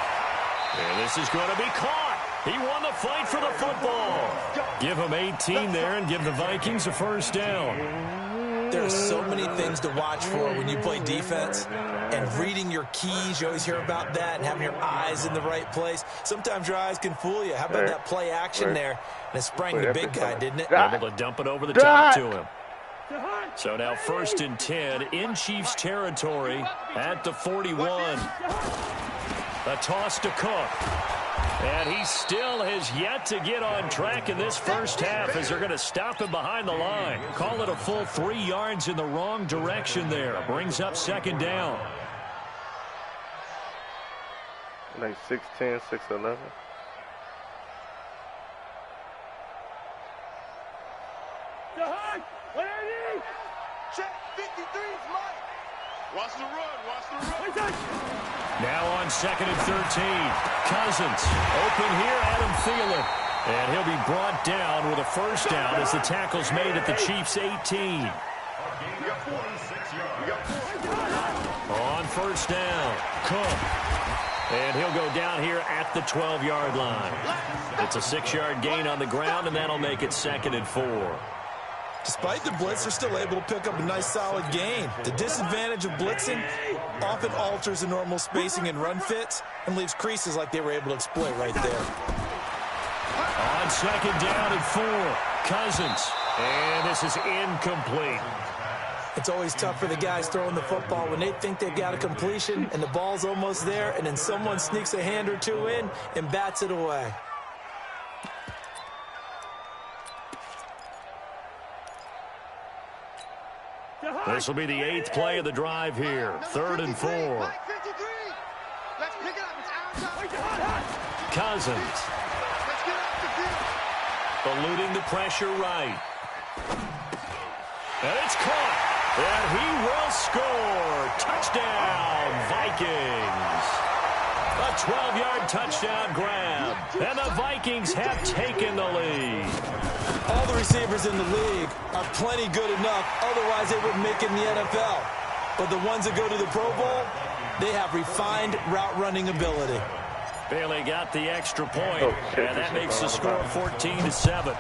And this is going to be caught. He won the fight for the football. Give him 18 there and give the Vikings a first down. There are so many things to watch for when you play defense. And reading your keys, you always hear about that, and having your eyes in the right place. Sometimes your eyes can fool you. How about that play action there? And it sprang the big guy, didn't it? Able to dump it over the top to him. So now 1st and 10 in Chiefs territory at the 41. A toss to Cook. And he still has yet to get on track in this first half as they're going to stop him behind the line. Call it a full 3 yards in the wrong direction there. Brings up 2nd down. Like 6'10", 6'11". Check 53's Mike. Watch the run, watch the run. Now on 2nd and 13. Cousins open here, Adam Thielen. And he'll be brought down with a first down as the tackle's made at the Chiefs' 18. On first down, Cook. And he'll go down here at the 12-yard line. It's a 6-yard gain on the ground, and that'll make it 2nd and 4. Despite the blitz, they're still able to pick up a nice solid gain. The disadvantage of blitzing often alters the normal spacing and run fits and leaves creases like they were able to exploit right there. On second down and 4, Cousins. And this is incomplete. It's always tough for the guys throwing the football when they think they've got a completion and the ball's almost there, and then someone sneaks a hand or two in and bats it away. This will be the 8th play of the drive here. 3rd and 4. Cousins. Eluding the pressure right. And it's caught. And he will score. Touchdown, Vikings. A 12-yard touchdown grab. And the Vikings have taken the lead. All the receivers in the league are plenty good enough. Otherwise, they wouldn't make it in the NFL. But the ones that go to the Pro Bowl, they have refined route running ability. Bailey got the extra point, and that makes the score 14-7.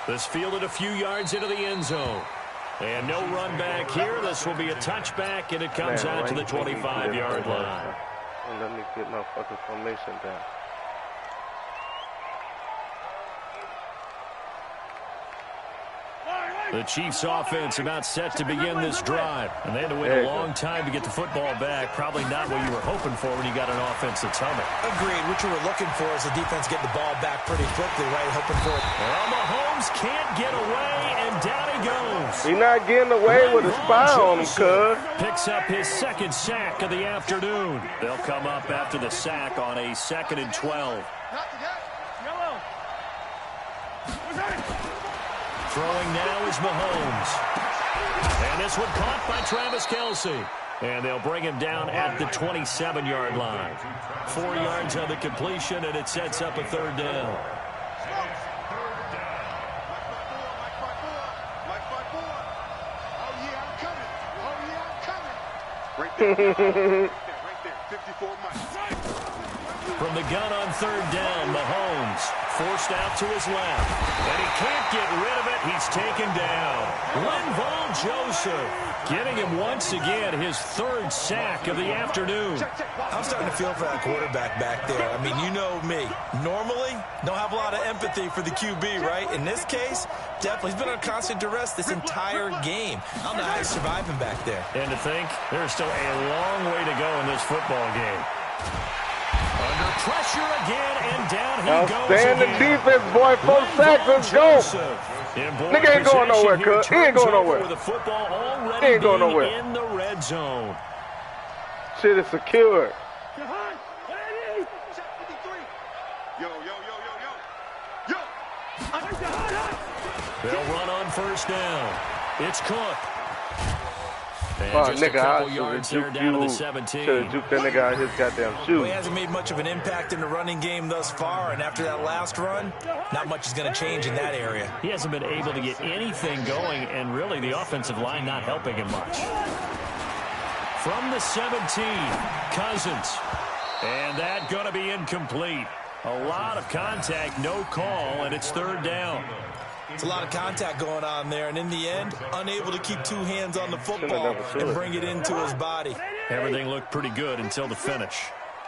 This fielded a few yards into the end zone. And no run back here. This will be a touchback, and it comes out to the 25-yard line. Let me get my fucking formation down. The Chiefs offense about set to begin this drive. And they had to wait a long time to get the football back. Probably not what you were hoping for when you got an offense that's humming. Agreed. What you were looking for is the defense getting the ball back pretty quickly, right? Hoping for it. Well, Mahomes can't get away, and down he goes. He's not getting away with a spy on him, cuz. Picks up his 2nd sack of the afternoon. They'll come up after the sack on a 2nd and 12. Throwing now is Mahomes. And this one caught by Travis Kelce. And they'll bring him down at the 27-yard line. 4 yards on the completion, and it sets up a 3rd down. From the gun on 3rd down, Mahomes forced out to his left. And he can't get rid of it. He's taken down. Linval Joseph getting him once again his 3rd sack of the afternoon. I'm starting to feel for that quarterback back there. I mean, you know me. Normally, don't have a lot of empathy for the QB, right? In this case, definitely. He's been on constant duress this entire game. I don't know how he's surviving back there. And to think, there's still a long way to go in this football game. Under pressure again, and down he goes Outstanding again. defense, boy. 4 sacks, let's go. Nigga ain't going nowhere, cuz. He ain't going nowhere. With the football already He ain't going nowhere. in the red zone. Shit is secured. They'll run on 1st down. It's Cook. And just Nigga, a couple I yards there down to the 17. Should have juked that nigga out of his goddamn shoe. Well, he hasn't made much of an impact in the running game thus far, and after that last run, not much is going to change in that area. He hasn't been able to get anything going, and really the offensive line not helping him much. From the 17, Cousins. And that going to be incomplete. A lot of contact, no call, and it's 3rd down. It's a lot of contact going on there, and in the end, unable to keep 2 hands on the football and bring it into his body. Everything looked pretty good until the finish.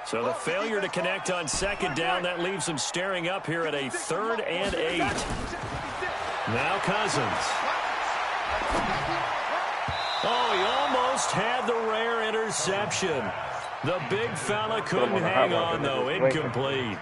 So the failure to connect on 2nd down, that leaves him staring up here at a 3rd and 8. Now Cousins. Oh, he almost had the rare interception. The big fella couldn't hang on, though. Incomplete.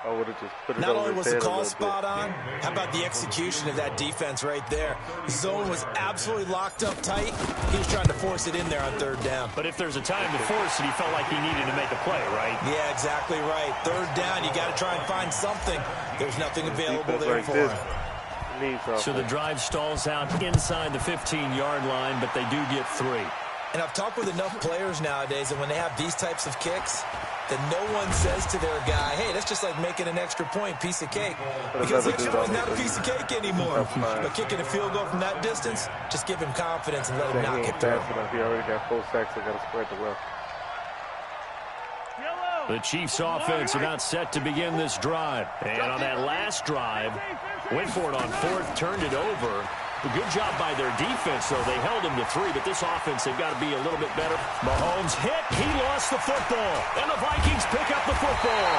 I would have just put it Not over only his was the head a call little spot bit. on, how about the execution of that defense right there? The zone was absolutely locked up tight. He was trying to force it in there on 3rd down. But if there's a time to force it, he felt like he needed to make a play, right? Yeah, exactly right. 3rd down, you got to try and find something. There's nothing available Defense there like for this him. needs something. So the drive stalls out inside the 15-yard line, but they do get 3. And I've talked with enough players nowadays that when they have these types of kicks, that no one says to their guy, hey, that's just like making an extra point, piece of cake. Because the extra point's not a piece of cake anymore. But kicking a field goal from that distance, just give him confidence and let him knock it through. He already got 4 sacks. I got to spread the wealth. The Chiefs offense about set to begin this drive. And on that last drive, went for it on fourth, turned it over. A good job by their defense, though. They held him to 3, but this offense, they've got to be a little bit better. Mahomes hit. He lost the football. And the Vikings pick up the football.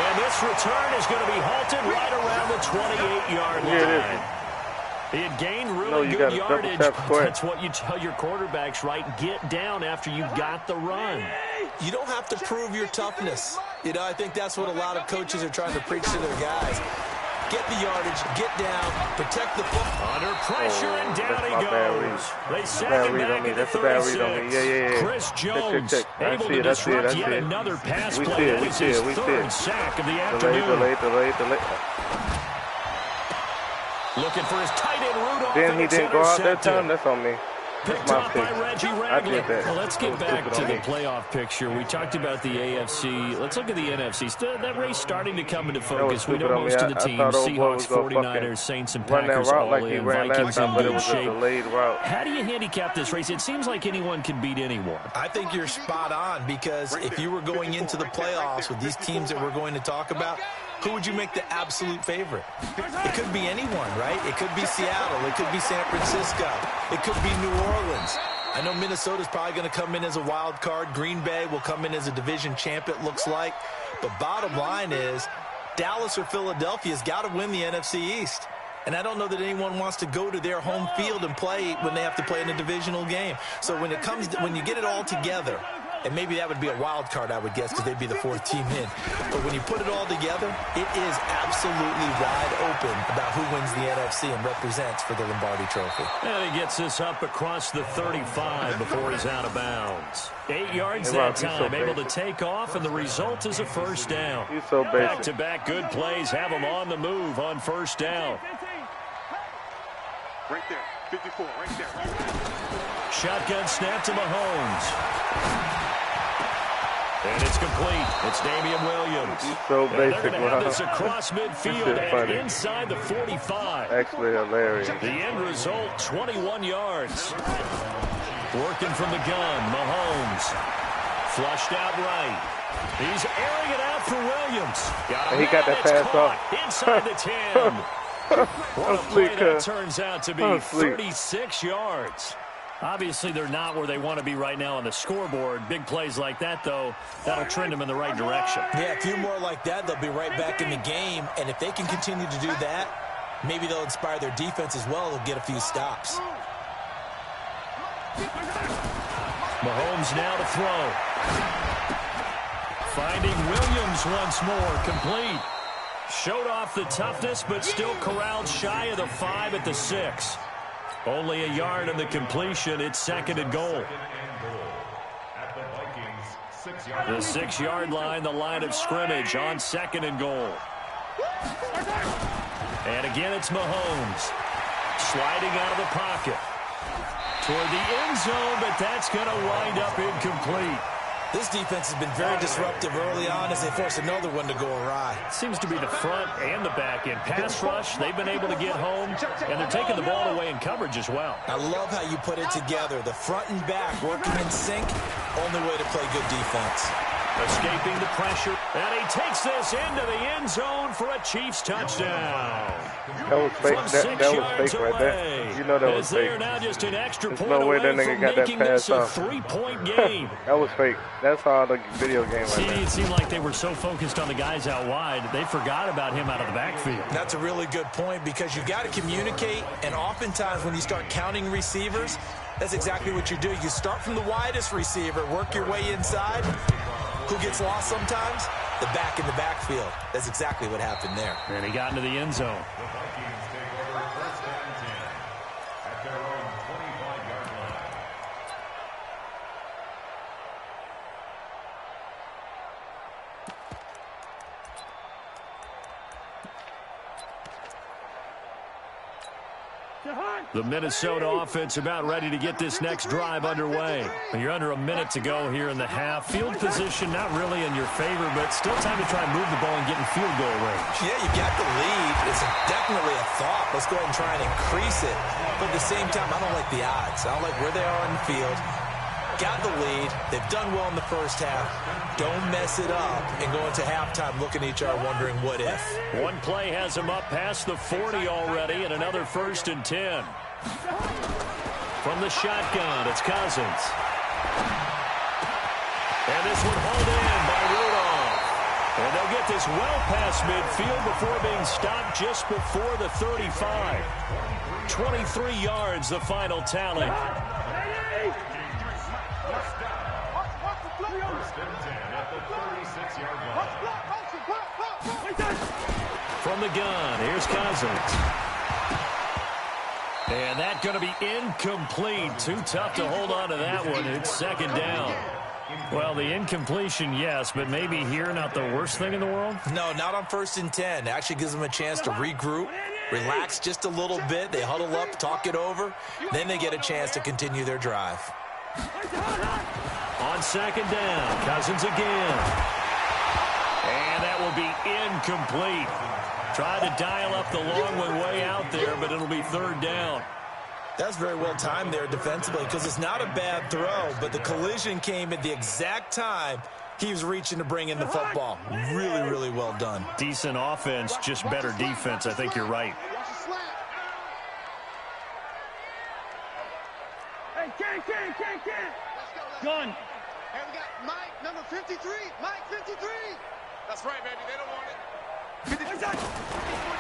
And this return is going to be halted right around the 28-yard line. He had gained really good yardage. That's what you tell your quarterbacks, right? Get down after you got the run. You don't have to prove your toughness. You know, I think that's what a lot of coaches are trying to preach to their guys. Get the yardage, get down, protect the football. Under pressure, and down he goes. They sack him back at the 36. Chris Jones able to disrupt yet another pass play. That is his third sack of the afternoon. Looking for his tight end Rudolph. Then he didn't go out that time. That's on me. Picked up by Reggie Ragland. Well, let's get back to the playoff picture. We talked about the AFC. Let's look at the NFC. That race starting to come into focus. We know most of the teams, Seahawks, 49ers, Saints, and Packers all in. Vikings in good shape. How do you handicap this race? It seems like anyone can beat anyone. I think you're spot on, because if you were going into the playoffs with these teams that we're going to talk about, who would you make the absolute favorite? It could be anyone, right? It could be Seattle. It could be San Francisco. It could be New Orleans. I know Minnesota's probably going to come in as a wild card. Green Bay will come in as a division champ, it looks like. But bottom line is, Dallas or Philadelphia's got to win the NFC East. And I don't know that anyone wants to go to their home field and play when they have to play in a divisional game. So when you get it all together, and maybe that would be a wild card, I would guess, because they'd be the fourth team in. But when you put it all together, it is absolutely wide open about who wins the NFC and represents for the Lombardi Trophy. And he gets this up across the 35 before he's out of bounds. 8 yards that time, able to take off, and the result is a first down. He's so basic. Back-to-back good plays have him on the move on first down. Right there, 54, right there. Shotgun snap to Mahomes. And it's complete. It's Damian Williams. He's so basic. They're going to have this across midfield and inside the 45. Actually hilarious. The end result, 21 yards. Working from the gun, Mahomes. Flushed out right. He's airing it out for Williams. He got that pass off. Inside the 10. What a play that turns out to be 36 yards. Obviously, they're not where they want to be right now on the scoreboard. Big plays like that, though, that'll trend them in the right direction. Yeah, a few more like that, they'll be right back in the game. And if they can continue to do that, maybe they'll inspire their defense as well. They'll get a few stops. Mahomes now to throw. Finding Williams once more, complete. Showed off the toughness, but still corralled shy of the 5 at the 6. Only a yard on the completion. It's second and goal. The 6-yard line, the line of scrimmage on second and goal. And again, it's Mahomes. Sliding out of the pocket. Toward the end zone, but that's going to wind up incomplete. This defense has been very disruptive early on as they force another one to go awry. Seems to be the front and the back end. Pass rush, they've been able to get home, and they're taking the ball away in coverage as well. I love how you put it together. The front and back working in sync, only way to play good defense. Escaping the pressure, and he takes this into the end zone for a Chiefs touchdown. That was fake. That was fake right there. You know that was fake. They're now just an extra There's point no way away that nigga from got that making pass this a off. 3-point game. That was fake. That's how the video game right there. It seemed like they were so focused on the guys out wide, they forgot about him out of the backfield. That's a really good point, because you got to communicate, and oftentimes when you start counting receivers, that's exactly what you do. You start from the widest receiver, work your way inside. Who gets lost sometimes? The back in the backfield. That's exactly what happened there. And he got into the end zone. The Vikings take over first and 10 at their own 25-yard line. The Minnesota offense about ready to get this next drive underway. You're under a minute to go here in the half. Field position not really in your favor, but still time to try and move the ball and get in field goal range. Yeah, you got the lead. It's definitely a thought. Let's go ahead and try and increase it. But at the same time, I don't like the odds. I don't like where they are on the field. got the lead. They've done well in the first half. Don't mess it up and go into halftime looking at each other wondering what if. One play has him up past the 40 already, and another 1st and 10. From the shotgun, it's Cousins. And this one hauled in by Rudolph. And they'll get this well past midfield before being stopped just before the 35. 23 yards, the final tally. From the gun, here's Cousins. And that's going to be incomplete. Too tough to hold on to that one. It's 2nd down. Well, the incompletion, yes, but maybe here not the worst thing in the world? No, not on 1st and 10. It actually gives them a chance to regroup, relax just a little bit. They huddle up, talk it over. Then they get a chance to continue their drive. On 2nd down, Cousins again. And that will be incomplete. Tried to dial up the long one way out there, but it'll be 3rd down. That's very well timed there defensively because it's not a bad throw, but the collision came at the exact time he was reaching to bring in the football. Really, really well done. Decent offense, just better defense. I think you're right. Hey, Ken. Gun. Hey, we got Mike, number 53. Mike, 53. That's right, baby. They don't want it.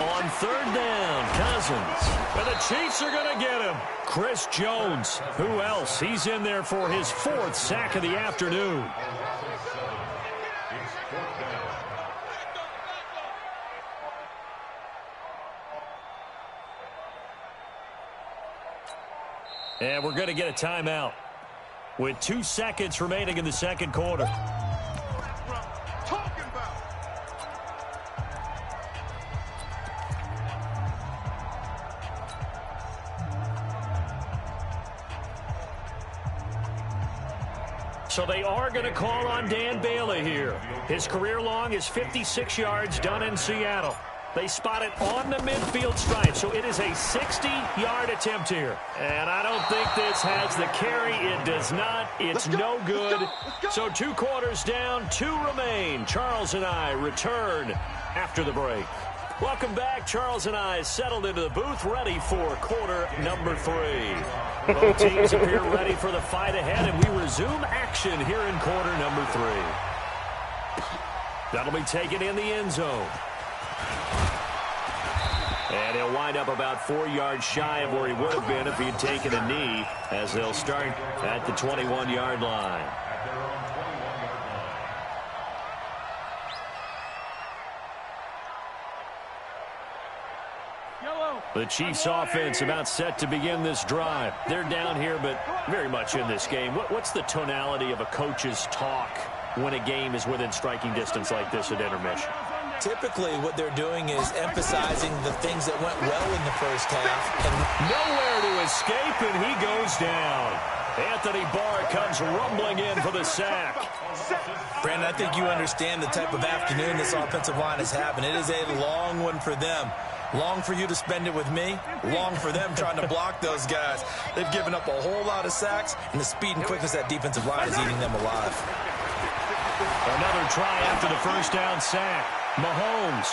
On 3rd down, Cousins. And the Chiefs are going to get him. Chris Jones. Who else? He's in there for his 4th sack of the afternoon. And we're going to get a timeout with 2 seconds remaining in the 2nd quarter. So they are going to call on Dan Bailey here. His career long is 56 yards done in Seattle. They spot it on the midfield stripe, so it is a 60-yard attempt here. And I don't think this has the carry. It does not. It's no good. So 2 quarters down, 2 remain. Charles and I return after the break. Welcome back. Charles and I settled into the booth, ready for quarter number 3. Both teams appear ready for the fight ahead, and we resume action here in quarter number 3. That'll be taken in the end zone. And he'll wind up about 4 yards shy of where he would have been if he had taken a knee, as they'll start at the 21-yard line. The Chiefs offense about set to begin this drive. They're down here, but very much in this game. What's the tonality of a coach's talk when a game is within striking distance like this at intermission? Typically, what they're doing is emphasizing the things that went well in the first half. And nowhere to escape, and he goes down. Anthony Barr comes rumbling in for the sack. Brandon, I think you understand the type of afternoon this offensive line is having. It is a long one for them. Long for you to spend it with me. Long for them trying to block those guys. They've given up a whole lot of sacks, and the speed and quickness of that defensive line is eating them alive. Another try after the first down sack. Mahomes.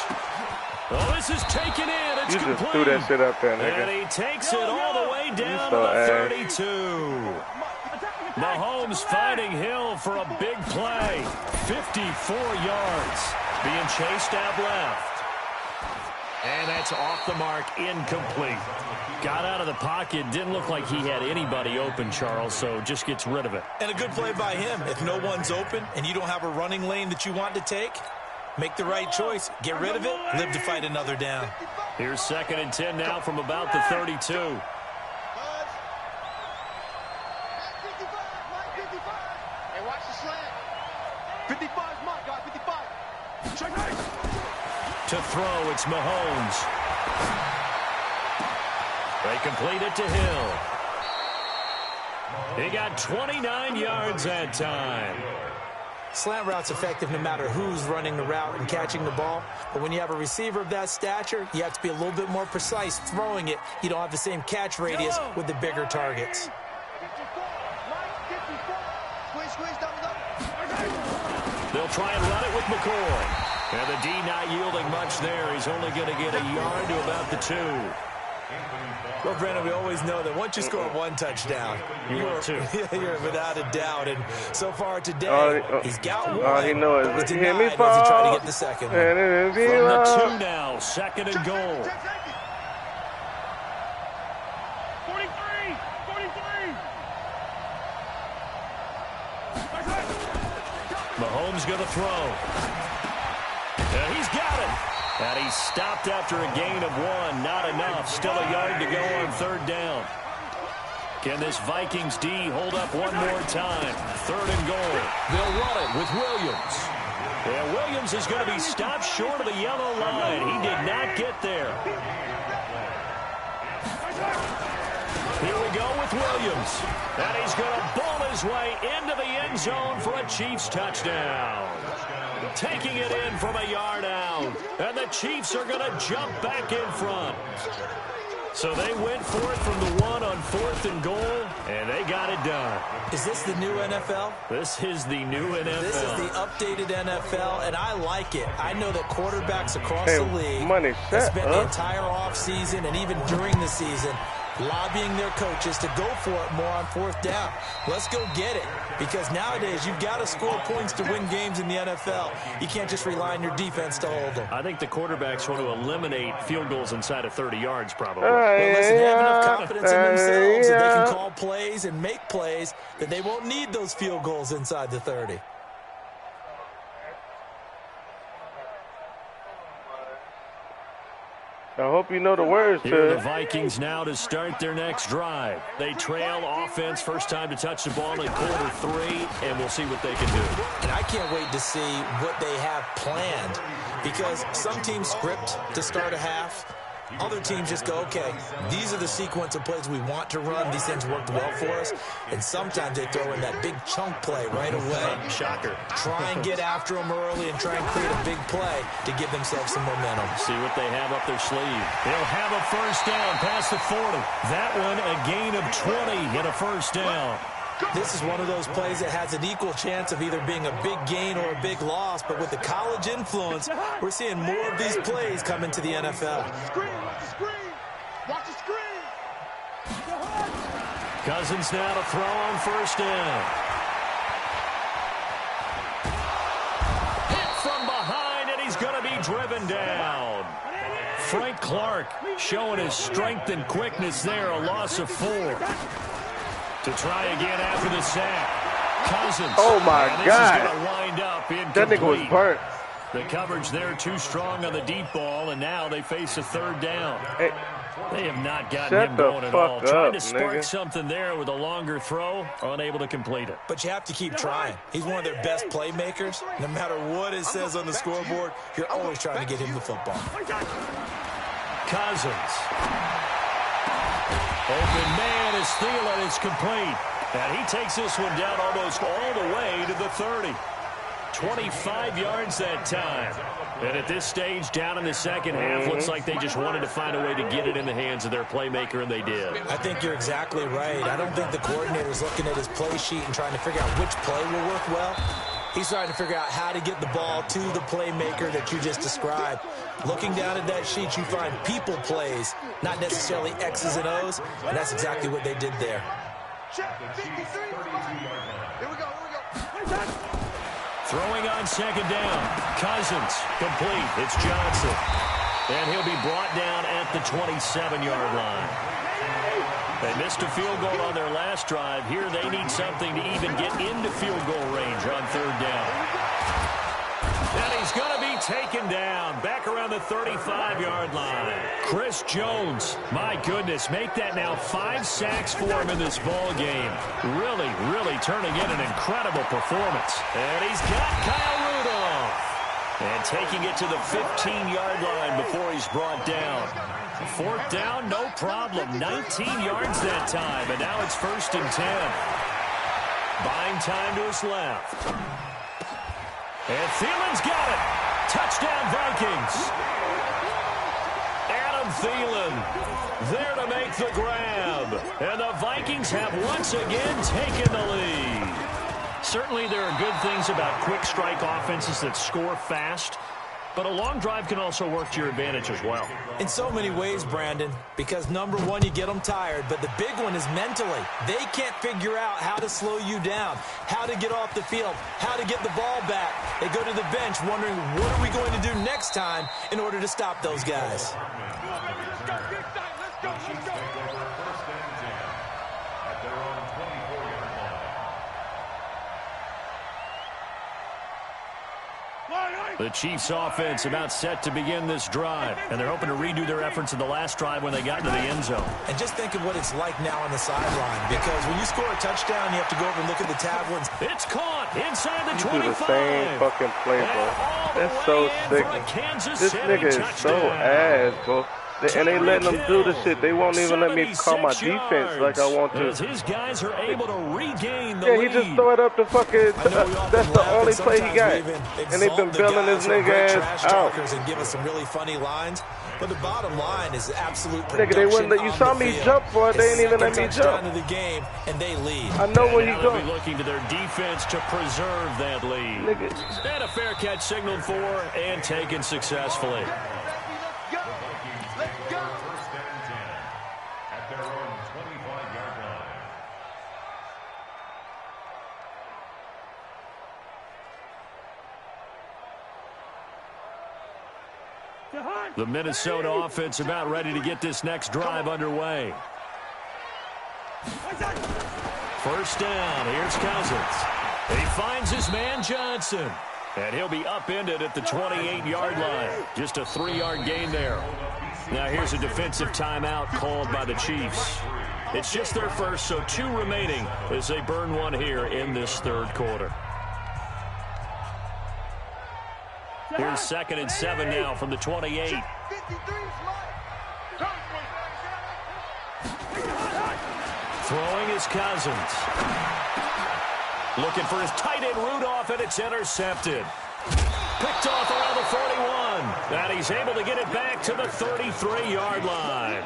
Oh, this is taken in. It's you complete. Just threw that shit up there, nigga. And he takes it all the way down to the 32. Mahomes fighting Hill for a big play. 54 yards. Being chased out left. And that's off the mark, incomplete. Got out of the pocket, didn't look like he had anybody open, Charles, so just gets rid of it. And a good play by him. If no one's open and you don't have a running lane that you want to take, make the right choice. Get rid of it, live to fight another down. Here's 2nd and 10 now from about the 32. Hey, watch the slant. 55's my guy, 55. Check right. To throw, it's Mahomes. They complete it to Hill. He got 29 yards that time. Slant route's effective no matter who's running the route and catching the ball. But when you have a receiver of that stature, you have to be a little bit more precise throwing it. You don't have the same catch radius with the bigger targets. They'll try and run it with McCoy. And the D not yielding much there. He's only going to get a yard to about the 2. Well, Brandon, we always know that once you score one touchdown, you're without a doubt. And so far today, he's got one. All he knows is denied me as he fall. tried to get the second one. And it is From the 2 now, 2nd and goal. 43! Mahomes going to throw. And he's got it. And he's stopped after a gain of 1. Not enough. Still a yard to go on 3rd down. Can this Vikings D hold up one more time? 3rd and goal. They'll run it with Williams. And Williams is going to be stopped short of the yellow line. He did not get there. Here we go with Williams. And he's going to ball his way into the end zone for a Chiefs touchdown. Taking it in from a yard out. And the Chiefs are going to jump back in front. So they went for it from the 1 on 4th and goal, and they got it done. Is this the new NFL? This is the new NFL. This is the updated NFL, and I like it. I know that quarterbacks across the league have spent the entire offseason and even during the season lobbying their coaches to go for it more on 4th down. Let's go get it, because nowadays you've got to score points to win games in the NFL. You can't just rely on your defense to hold them. I think the quarterbacks want to eliminate field goals inside of 30 yards probably. Well, listen, they have enough confidence in themselves that they can call plays and make plays that they won't need those field goals inside the 30. I hope you know the words to Here are it. the Vikings now to start their next drive. They trail offense, first time to touch the ball in quarter 3, and we'll see what they can do. And I can't wait to see what they have planned, because some teams script to start a half. Other teams just go, okay, these are the sequence of plays we want to run. These things worked well for us. And sometimes they throw in that big chunk play right away. Shocker. Try and get after them early and try and create a big play to give themselves some momentum. See what they have up their sleeve. They'll have a first down past the 40. That one a gain of 20 and a first down. This is one of those plays that has an equal chance of either being a big gain or a big loss, but with the college influence, we're seeing more of these plays come into the NFL. Watch the screen! Cousins now to throw on first down. Hit from behind, and he's going to be driven down. Frank Clark showing his strength and quickness there, a loss of 4. To try again after the sack. Cousins. Oh, my God. This is going to wind up incomplete. That nigga was burnt. The coverage there too strong on the deep ball, and now they face a 3rd down. Hey, They have not gotten him going at all. Trying to spark something there with a longer throw, unable to complete it. But you have to keep trying. He's one of their best playmakers. No matter what it says on the scoreboard, you're always trying to get him the football. Cousins. Open man is Thielen. It's complete. And he takes this one down almost all the way to the 30. 25 yards that time. And at this stage, down in the second half, looks like they just wanted to find a way to get it in the hands of their playmaker, and they did. I think you're exactly right. I don't think the coordinator's looking at his play sheet and trying to figure out which play will work well. He's trying to figure out how to get the ball to the playmaker that you just described. Looking down at that sheet, you find people plays, not necessarily X's and O's, and that's exactly what they did there. Check 53. Here we go. Throwing on second down. Cousins, complete. It's Johnson. And he'll be brought down at the 27-yard line. They missed a field goal on their last drive. Here they need something to even get into field goal range on 3rd down. And he's going to be taken down back around the 35-yard line. Chris Jones, my goodness, make that now 5 sacks for him in this ball game. Really, really turning in an incredible performance. And he's got Kyle Rudolph. And taking it to the 15-yard line before he's brought down. 4th down, no problem. 19 yards that time, and now it's 1st and 10. Buying time to his left. And Thielen's got it. Touchdown, Vikings. Adam Thielen there to make the grab. And the Vikings have once again taken the lead. Certainly there are good things about quick strike offenses that score fast, but a long drive can also work to your advantage as well. In so many ways, Brandon, because number one, you get them tired, but the big one is mentally. They can't figure out how to slow you down, how to get off the field, how to get the ball back. They go to the bench wondering, what are we going to do next time in order to stop those guys? The Chiefs offense about set to begin this drive, and they're hoping to redo their efforts in the last drive when they got into the end zone. And just think of what it's like now on the sideline, because when you score a touchdown, you have to go over and look at the tablets. It's caught inside the 25. Do the same fucking play, bro. That's so sick. This nigga is so ass, bro. And they letting them do the shit. They won't even let me call my defense like I want to. His guys are able to regain the lead. He just throw it up the fucking. That's the only play he got. And they've been bailing this nigga ass out. And give us some really funny lines. But the bottom line is absolute production. Nigga, they wouldn't let you saw me jump for it. They didn't even let me jump. Of the game, and they lead. I know where you go. They'll be looking to their defense to preserve that lead. Nigga. And a fair catch signaled for and taken successfully. The Minnesota offense about ready to get this next drive underway. First down. Here's Cousins. He finds his man Johnson. And he'll be upended at the 28-yard line. Just a 3-yard gain there. Now here's a defensive timeout called by the Chiefs. It's just their first, so 2 remaining as they burn one here in this third quarter. Here's 2nd and 7 now from the 28. Throwing is Cousins. Looking for his tight end Rudolph, and it's intercepted. Picked off around the 41. And he's able to get it back to the 33-yard line.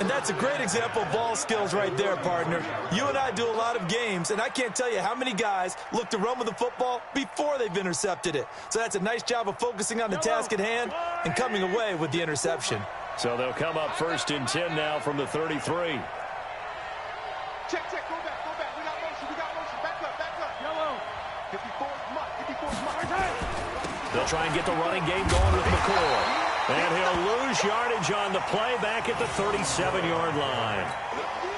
And that's a great example of ball skills right there, partner. You and I do a lot of games, and I can't tell you how many guys look to run with the football before they've intercepted it. So that's a nice job of focusing on the task at hand and coming away with the interception. So they'll come up 1st and 10 now from the 33. Check, go back. We got motion. Back up. Yellow. 54's Mike. They'll try and get the running game going with McCoy. And he'll lose yardage on the play back at the 37-yard line.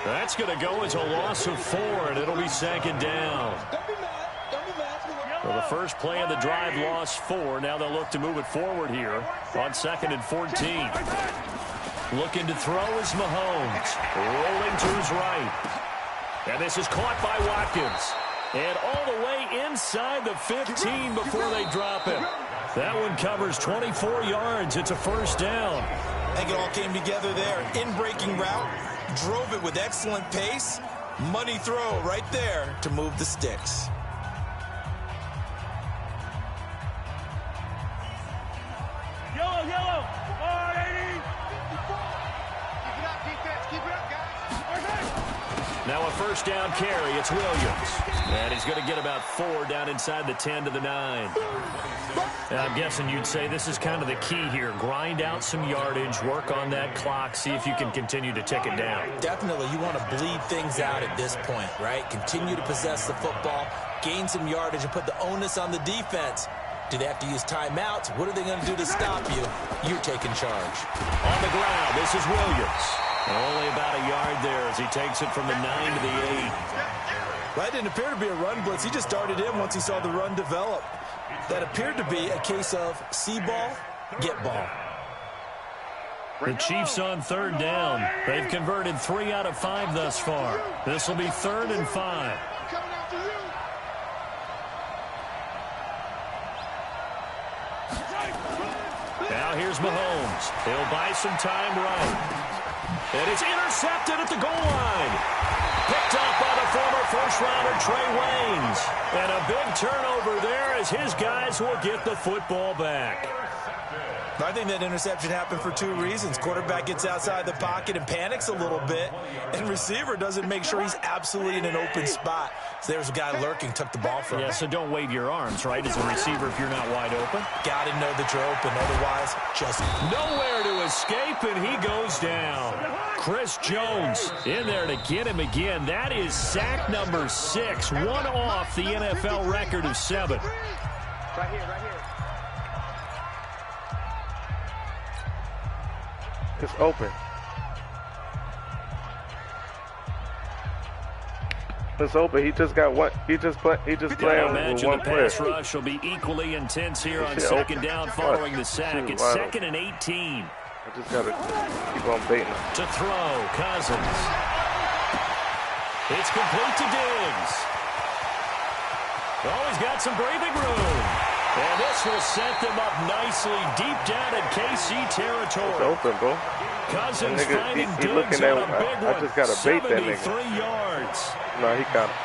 That's going to go as a loss of 4, and it'll be 2nd down. Well, the first play of the drive lost 4. Now they'll look to move it forward here on 2nd and 14. Looking to throw is Mahomes. Rolling to his right. And this is caught by Watkins. And all the way inside the 15 before they drop him. That one covers 24 yards. It's a 1st down. I think it all came together there. In-breaking route. Drove it with excellent pace. Money throw right there to move the sticks. Yellow. 480. Keep it up, defense. Keep it up, guys. Now a 1st down carry. It's Williams. And he's going to get about 4 down inside the 10 to the 9. I'm guessing you'd say this is kind of the key here. Grind out some yardage, work on that clock, see if you can continue to tick it down. Definitely, you want to bleed things out at this point, right? Continue to possess the football, gain some yardage, and put the onus on the defense. Do they have to use timeouts? What are they going to do to stop you? You're taking charge. On the ground, this is Williams. Only about a yard there as he takes it from the 9 to the 8. Well, that didn't appear to be a run blitz. He just darted in once he saw the run develop. That appeared to be a case of see ball, get ball. The Chiefs on 3rd down. They've converted 3 out of 5 thus far. This will be 3rd and 5. Now here's Mahomes. He'll buy some time right. And it's intercepted at the goal line. Picked up by the former first-rounder Trey Waynes. And a big turnover there as his guys will get the football back. I think that interception happened for two reasons. Quarterback gets outside the pocket and panics a little bit, and receiver doesn't make sure he's absolutely in an open spot. So there's a guy lurking, took the ball from him. Yeah, so don't wave your arms, right, as a receiver if you're not wide open. Got to know that you're open, otherwise just nowhere to escape, and he goes down. Chris Jones in there to get him again. That is sack number 6, one off the NFL record of 7. Right here, right here. It's open. It's open. He just got one. He just playing with one player. The pass rush will be equally intense here on second down following the sack. It's 2nd and 18. I just gotta keep on baiting him. To throw, Cousins. It's complete to Diggs. Oh, he's got some breathing room. And this will set them up nicely deep down in KC territory. It's open, bro. Cousins finding he Diggs looking on at, a big one. I just got to bait that nigga. 73 yards. No, he got him.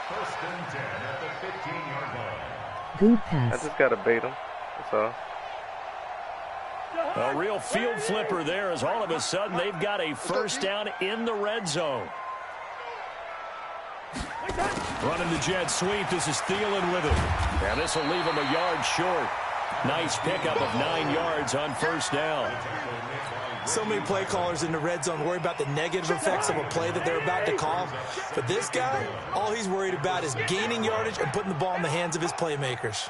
1st and 10 at the 15-yard line. Good I pass. just got to bait him. That's all. A real field flipper there as all of a sudden they've got a first down in the red zone. Running the jet sweep. This is Thielen with it. And this will leave him a yard short. Nice pickup of 9 yards on first down. so many play callers in the red zone worry about the negative effects of a play that they're about to call. But this guy, all he's worried about is gaining yardage and putting the ball in the hands of his playmakers.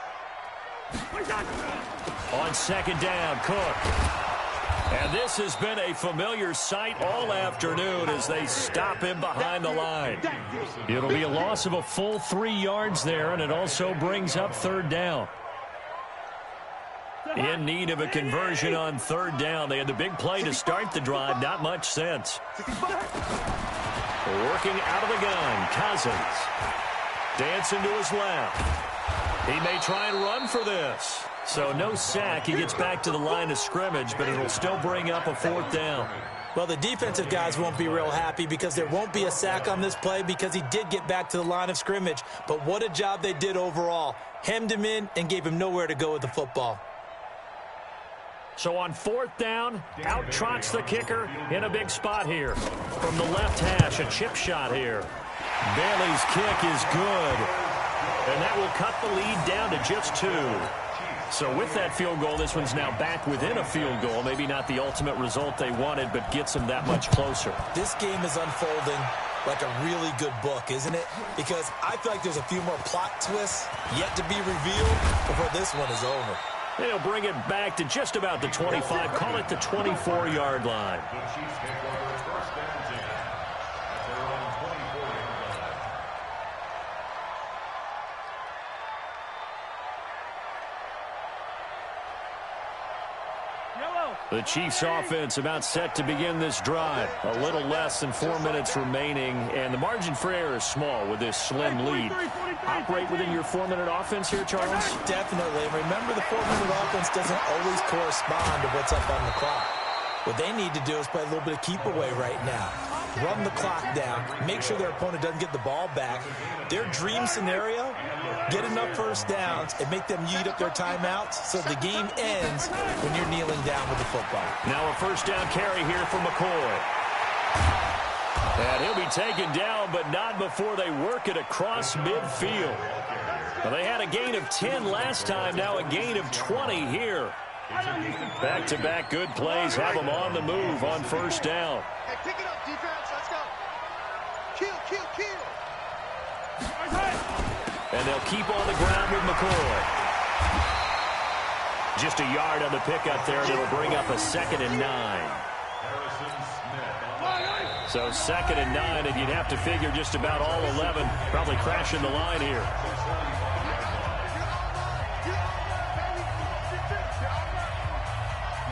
On second down, Cook. And this has been a familiar sight all afternoon as they stop him behind the line. It'll be a loss of a full 3 yards there, and it also brings up third down. In need of a conversion on third down. They had the big play to start the drive. Not much sense. Working out of the gun, Cousins. Dancing to his left. He may try and run for this. So no sack. He gets back to the line of scrimmage, but it'll still bring up a fourth down. Well, the defensive guys won't be real happy because there won't be a sack on this play because he did get back to the line of scrimmage. But what a job they did overall. Hemmed him in and gave him nowhere to go with the football. So on fourth down, out trots the kicker in a big spot here. From the left hash, a chip shot here. Bailey's kick is good. And that will cut the lead down to just 2. So with that field goal, this one's now back within a field goal. Maybe not the ultimate result they wanted, but gets them that much closer. This game is unfolding like a really good book, isn't it? Because I feel like there's a few more plot twists yet to be revealed before this one is over. They'll bring it back to just about the 25. Call it the 24-yard line. The Chiefs take over first and 10 at their own 24-yard line. The Chiefs offense about set to begin this drive. A little less than 4 minutes remaining, and the margin for error is small with this slim lead. Operate within your 4-minute offense here, Charles? Definitely. Remember, the 4-minute offense doesn't always correspond to what's up on the clock. What they need to do is play a little bit of keep away right now. Run the clock down. Make sure their opponent doesn't get the ball back. Their dream scenario, get enough first downs and make them eat up their timeouts so the game ends when you're kneeling down with the football. Now a first down carry here for McCoy. And he'll be taken down, but not before they work it across midfield. Well, they had a gain of 10 last time, now a gain of 20 here. Back-to-back good plays have them on the move on first down. Hey, pick it up, defense. Let's go. Kill. And they'll keep on the ground with McCoy. Just a yard on the pickup there, and it'll bring up a 2nd and 9. So 2nd and 9, and you'd have to figure just about all 11 probably crashing the line here.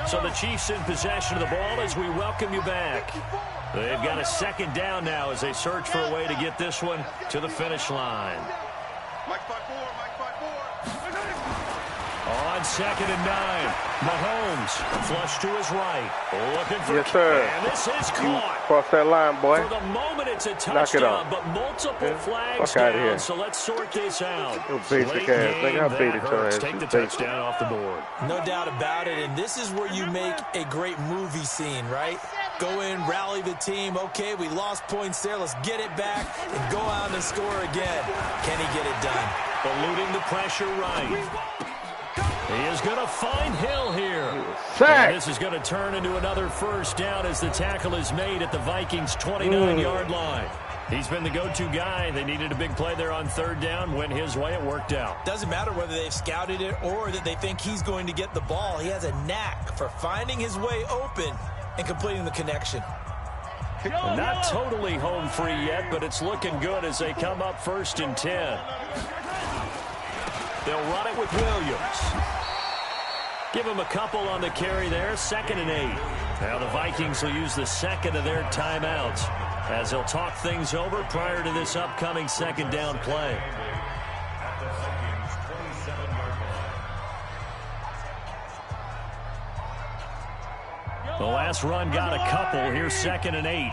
So the Chiefs in possession of the ball as we welcome you back. They've got a 2nd down now as they search for a way to get this one to the finish line. Mike 5-4. On on 2nd and 9. Mahomes flush to his right. Looking for yes, sir. And this is caught. Cross that line, boy. For the moment, it's a Knock it touchdown, off. but multiple flags Fuck outta down, here. so let's sort this out. You basic ass. Nigga, I baited your ass. Take the touchdown off the board. No doubt about it, and this is where you make a great movie scene, right? Go in, rally the team. Okay, we lost points there. Let's get it back and go out and score again. Can he get it done? Eluding the pressure right. He is going to find Hill here. Sack. And this is going to turn into another first down as the tackle is made at the Vikings' 29-yard line. He's been the go-to guy. They needed a big play there on 3rd down. Went his way. It worked out. Doesn't matter whether they've scouted it or that they think he's going to get the ball. He has a knack for finding his way open and completing the connection. Not totally home free yet, but it's looking good as they come up 1st and 10. They'll run it with Williams. Give him a couple on the carry there. 2nd and 8. Now the Vikings will use the 2nd of their timeouts as they'll talk things over prior to this upcoming 2nd down play. The last run got a couple. Here's 2nd and 8.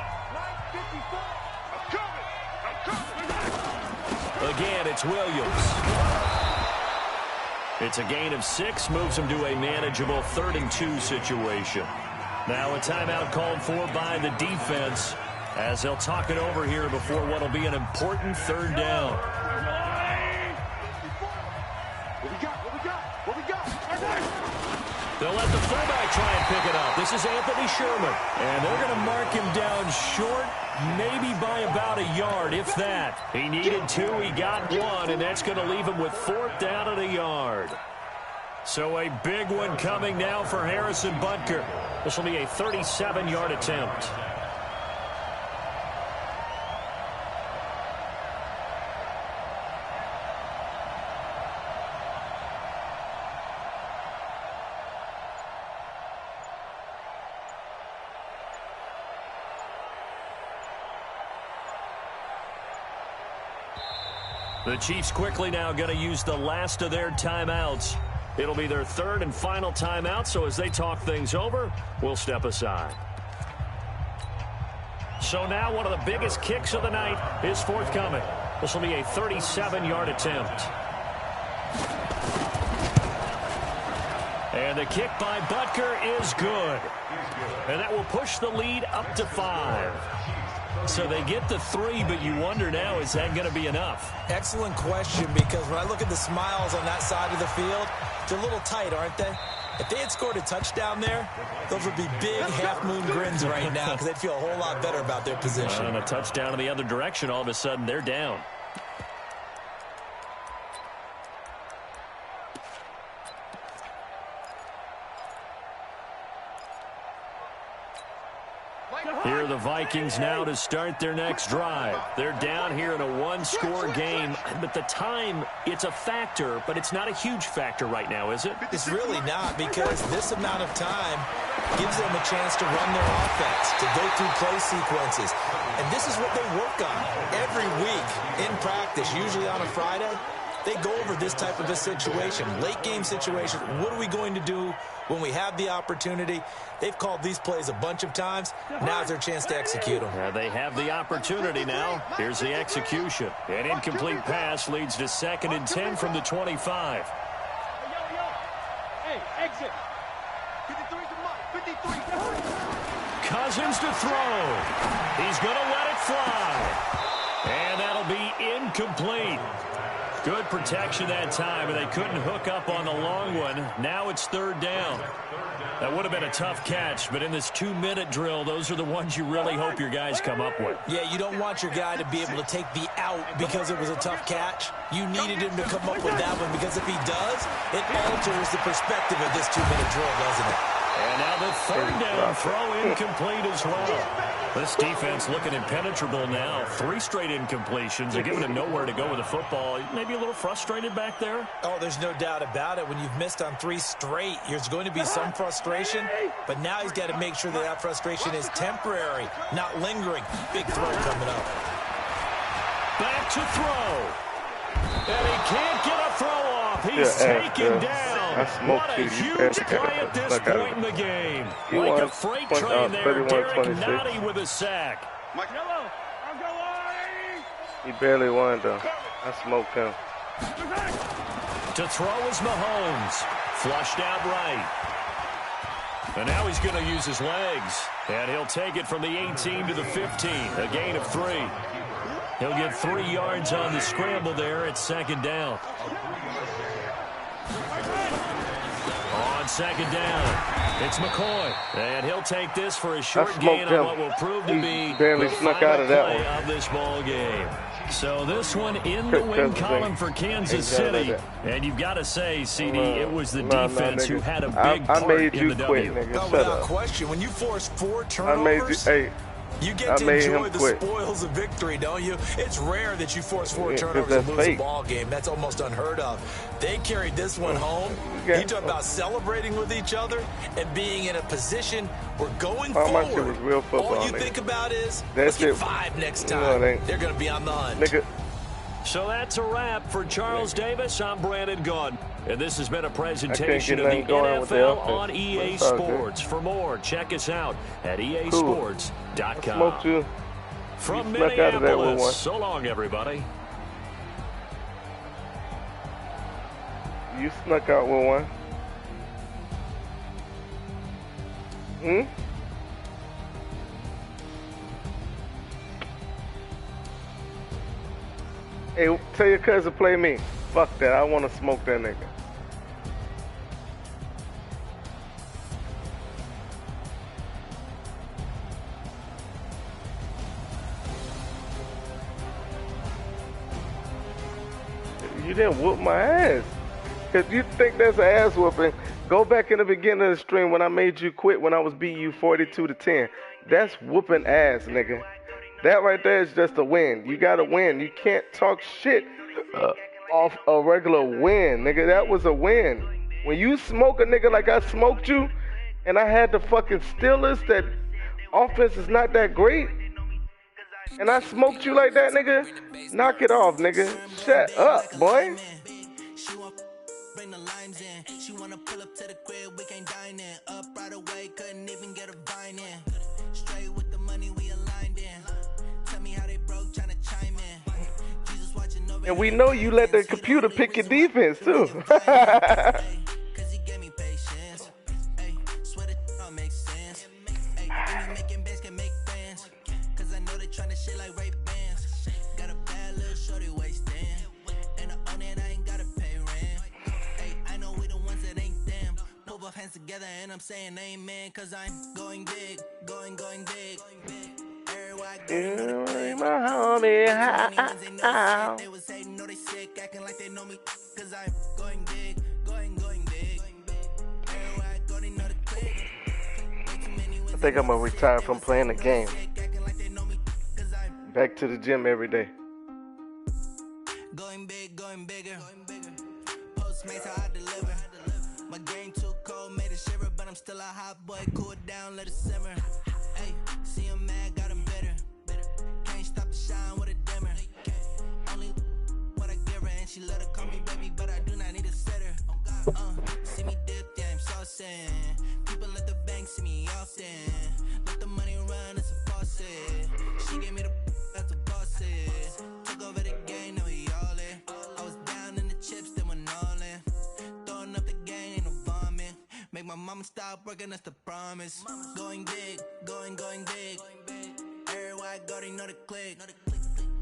Again, it's Williams. It's a gain of 6, moves him to a manageable 3rd and 2 situation. Now a timeout called for by the defense as they'll talk it over here before what will be an important 3rd down. They'll let the fullback try and pick it up. This is Anthony Sherman. And they're going to mark him down short, maybe by about a yard, if that. He needed 2, he got 1, and that's going to leave him with 4th down and a yard. So a big one coming now for Harrison Butker. This will be a 37-yard attempt. The Chiefs quickly now going to use the last of their timeouts. It'll be their 3rd and final timeout, so as they talk things over, we'll step aside. So now one of the biggest kicks of the night is forthcoming. This will be a 37-yard attempt. And the kick by Butker is good. And that will push the lead up to 5. So they get the 3, but you wonder now, is that going to be enough? Excellent question, because when I look at the smiles on that side of the field, they're a little tight, aren't they? If they had scored a touchdown there, those would be big half-moon grins right now because they'd feel a whole lot better about their position. And a touchdown in the other direction, all of a sudden they're down. Here are the Vikings now to start their next drive. They're down here in a one-score game, but the time, it's a factor, but it's not a huge factor right now, is it? It's really not, because this amount of time gives them a chance to run their offense, to go through play sequences. And this is what they work on every week in practice, usually on a Friday. They go over this type of a situation, late game situation. What are we going to do when we have the opportunity? They've called these plays a bunch of times. Now's their chance to execute them. They have the opportunity now. Here's the execution. An incomplete pass leads to 2nd and 10 from the 25. Hey, exit. 53 Cousins to throw. He's going to let it fly. And that'll be incomplete. Good protection that time, and they couldn't hook up on the long one. Now it's 3rd down. That would have been a tough catch, but in this 2-minute drill, those are the ones you really hope your guys come up with. Yeah, you don't want your guy to be able to take the out because it was a tough catch. You needed him to come up with that one, because if he does, it alters the perspective of this 2-minute drill, doesn't it? And now the 3rd down throw incomplete as well. This defense looking impenetrable now. 3 straight incompletions. They're giving him nowhere to go with the football. Maybe a little frustrated back there? Oh, there's no doubt about it. When you've missed on 3 straight, there's going to be some frustration. But now he's got to make sure that that frustration is temporary, not lingering. Big throw coming up. Back to throw. And he can't get a throw off. He's taken down. I smoked you. What a huge play at this point in the game. He like won a freight train there, Derek Nottie with a sack. He barely won, though. I smoked him. To throw is Mahomes. Flushed out right. And now he's going to use his legs. And he'll take it from the 18 to the 15. A gain of 3. He'll get 3 yards on the scramble there at second down. On second down, it's McCoy. And he'll take this for a short gain on what will prove to be barely the snuck final out of that play one. of this ball game. So this one in the win column for Kansas City. And you've got to say, CD, it was the defense who had a big part in the W. No, without question. When you force 4 turnovers, you get to enjoy the spoils of victory, don't you? It's rare that you force 4 turnovers and lose a ball game. That's almost unheard of. They carried this one home. You talk about celebrating with each other and being in a position where going forward, was real football, all you think about is, let's get 5 next time. They're going to be on the hunt. So that's a wrap for Charles Davis. I'm Brandon Gaudin. And this has been a presentation of the NFL on EA Sports. For more, check us out at easports.com. From Minneapolis, so long, everybody. You snuck out with one. Hey, tell your cousin play me. Fuck that. I want to smoke that nigga. You didn't whoop my ass. Because you think that's an ass whooping. Go back in the beginning of the stream when I made you quit when I was beating you 42-10. That's whooping ass, nigga. That right there is just a win. You gotta win. You can't talk shit off a regular win, nigga. That was a win. When you smoke a nigga like I smoked you, and I had the fucking Steelers, that offense is not that great, and I smoked you like that, nigga, knock it off, nigga. Shut up, boy. Bring the limes in. She wanna pull up to the crib, we can't dine in. Up right away, couldn't even get a vine in. Straight with the money we aligned in. Tell me how they broke, tryna chime in. Jesus watching over. And we know you let the computer pick your defense too. Cause he gave me patience. Hey, swear it all makes sense. Hey, give me making bands can make friends. Cause I know they tryna shit like Ray Bans. Got a bad little shorty wasting. And I own it, I ain't gotta pay rent. I know we the ones that ain't them. Pull both hands together and I'm saying amen. Cause I'm going big, going big. Everywhere I go, my homie, they was hating, know they sick, acting like they know me. Cause I'm going big, going big. Everywhere I go, they know the click. I think I'm gonna retire from playing the game. Back to the gym every day. Going big, going bigger. Postmates how I deliver. My game too cold, made it shiver, but I'm still a hot boy. Cool it down, let it simmer. Hey, see him mad, got him bitter. Can't stop the shine with a dimmer. Only what I give her, and she let her call me baby, but I do not need a sitter. See me dip, yeah, I'm saucing. People at the bank see me often. Let the money run, it's a faucet. She gave me the that's the bosses. Took over the game, now we all in. I was down in the chips, then went all in. Throwing up the game, ain't no vomit. Make my mama stop working, that's the promise. Going big, going big. Everywhere I go, they know the click.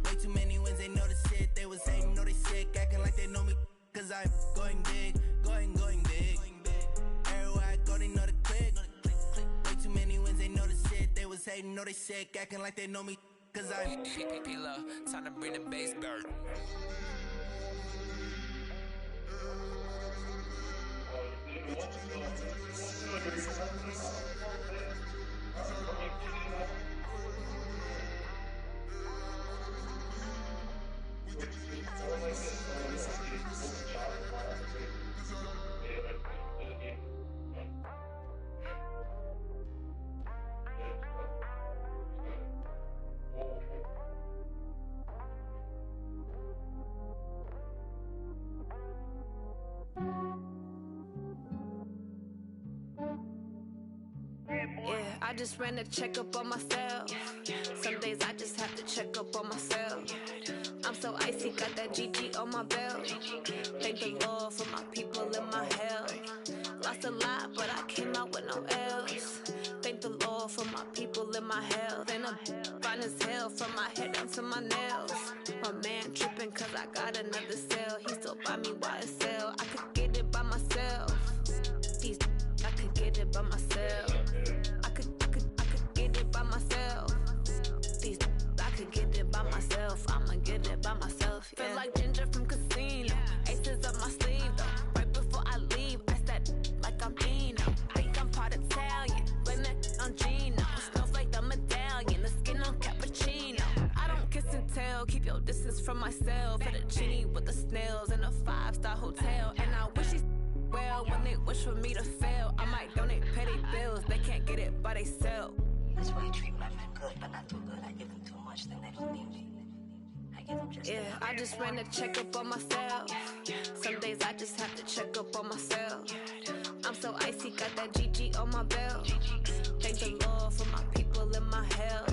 Way too many wins, they know the shit. They was hating, know they sick, acting like they know me. Cause I'm going big, going big. Everywhere I go, they know the click. Way too many wins, they know the shit. They was hating, know they sick, acting like they know me. Cause I'm time to bring the bass bird. I just ran a checkup on myself. Some days I just have to check up on myself. I'm so icy, got that GG on my belt. Thank the Lord for my people in my hell. Lost a lot, but I came out with no L's. Thank the Lord for my people in my health. And I'm fine as hell from my head down to my nails. My man tripping cause I got another cell. He still buy me YSL. I could get it by myself. I could get it by myself. I could get it by myself. I could get it by myself. I'ma get it by myself. Yeah. Feel like Ginger from Casino. Aces up my sleeve though. Right before I leave, I said like I'm Dino. Think I'm part Italian. Blame it on Gino. Smells like the medallion. The skin on cappuccino. I don't kiss and tell. Keep your distance from myself. For the genie with the snails in a 5-star hotel. And I wish he's well when they wish for me to fail. I might donate petty bills. They can't get it by themselves. That's why I treat my men good, but not too good. I give them too much, then they don't need me. I give them just enough. I just ran a checkup on myself. Some days I just have to check up on myself. I'm so icy, got that GG on my belt. Thank the Lord for my people in my hell.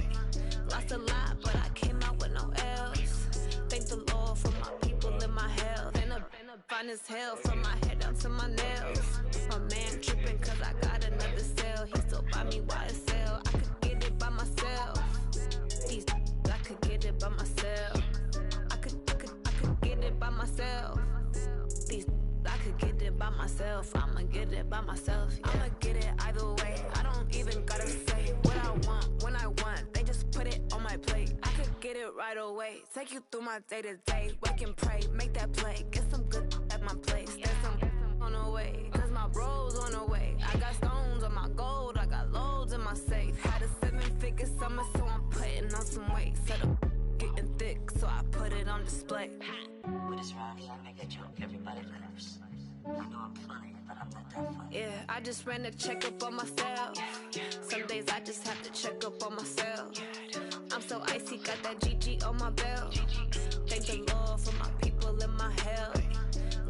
Lost a lot, but I came out with no L's. Thank the Lord for my people in my health. And I'm fine as hell from my head down to my nails. My man tripping cause I got another cell. He still buy me YSL. I could get it by myself. I could get it by myself. I could get it by myself. I could get it by myself. I'ma get it by myself. Yeah. I'ma get it either way. I don't even gotta say what I want when I want. They just put it on my plate. I could get it right away. Take you through my day to day. Wake and pray, make that play. Get some good at my place. There's some on the way. Cause my bro's on the way. I got stones on my gold. I got loads in my safe. Had a 7-figure summer, so I'm putting on some weight. Set up getting thick, so I put it on display. With this rhyme, I make a joke, everybody laughs. I know I'm funny, but I'm not that funny. Yeah, I just ran a checkup on myself. Some days I just have to check up on myself. I'm so icy, got that GG on my belt. Thank the Lord for my people in my hell.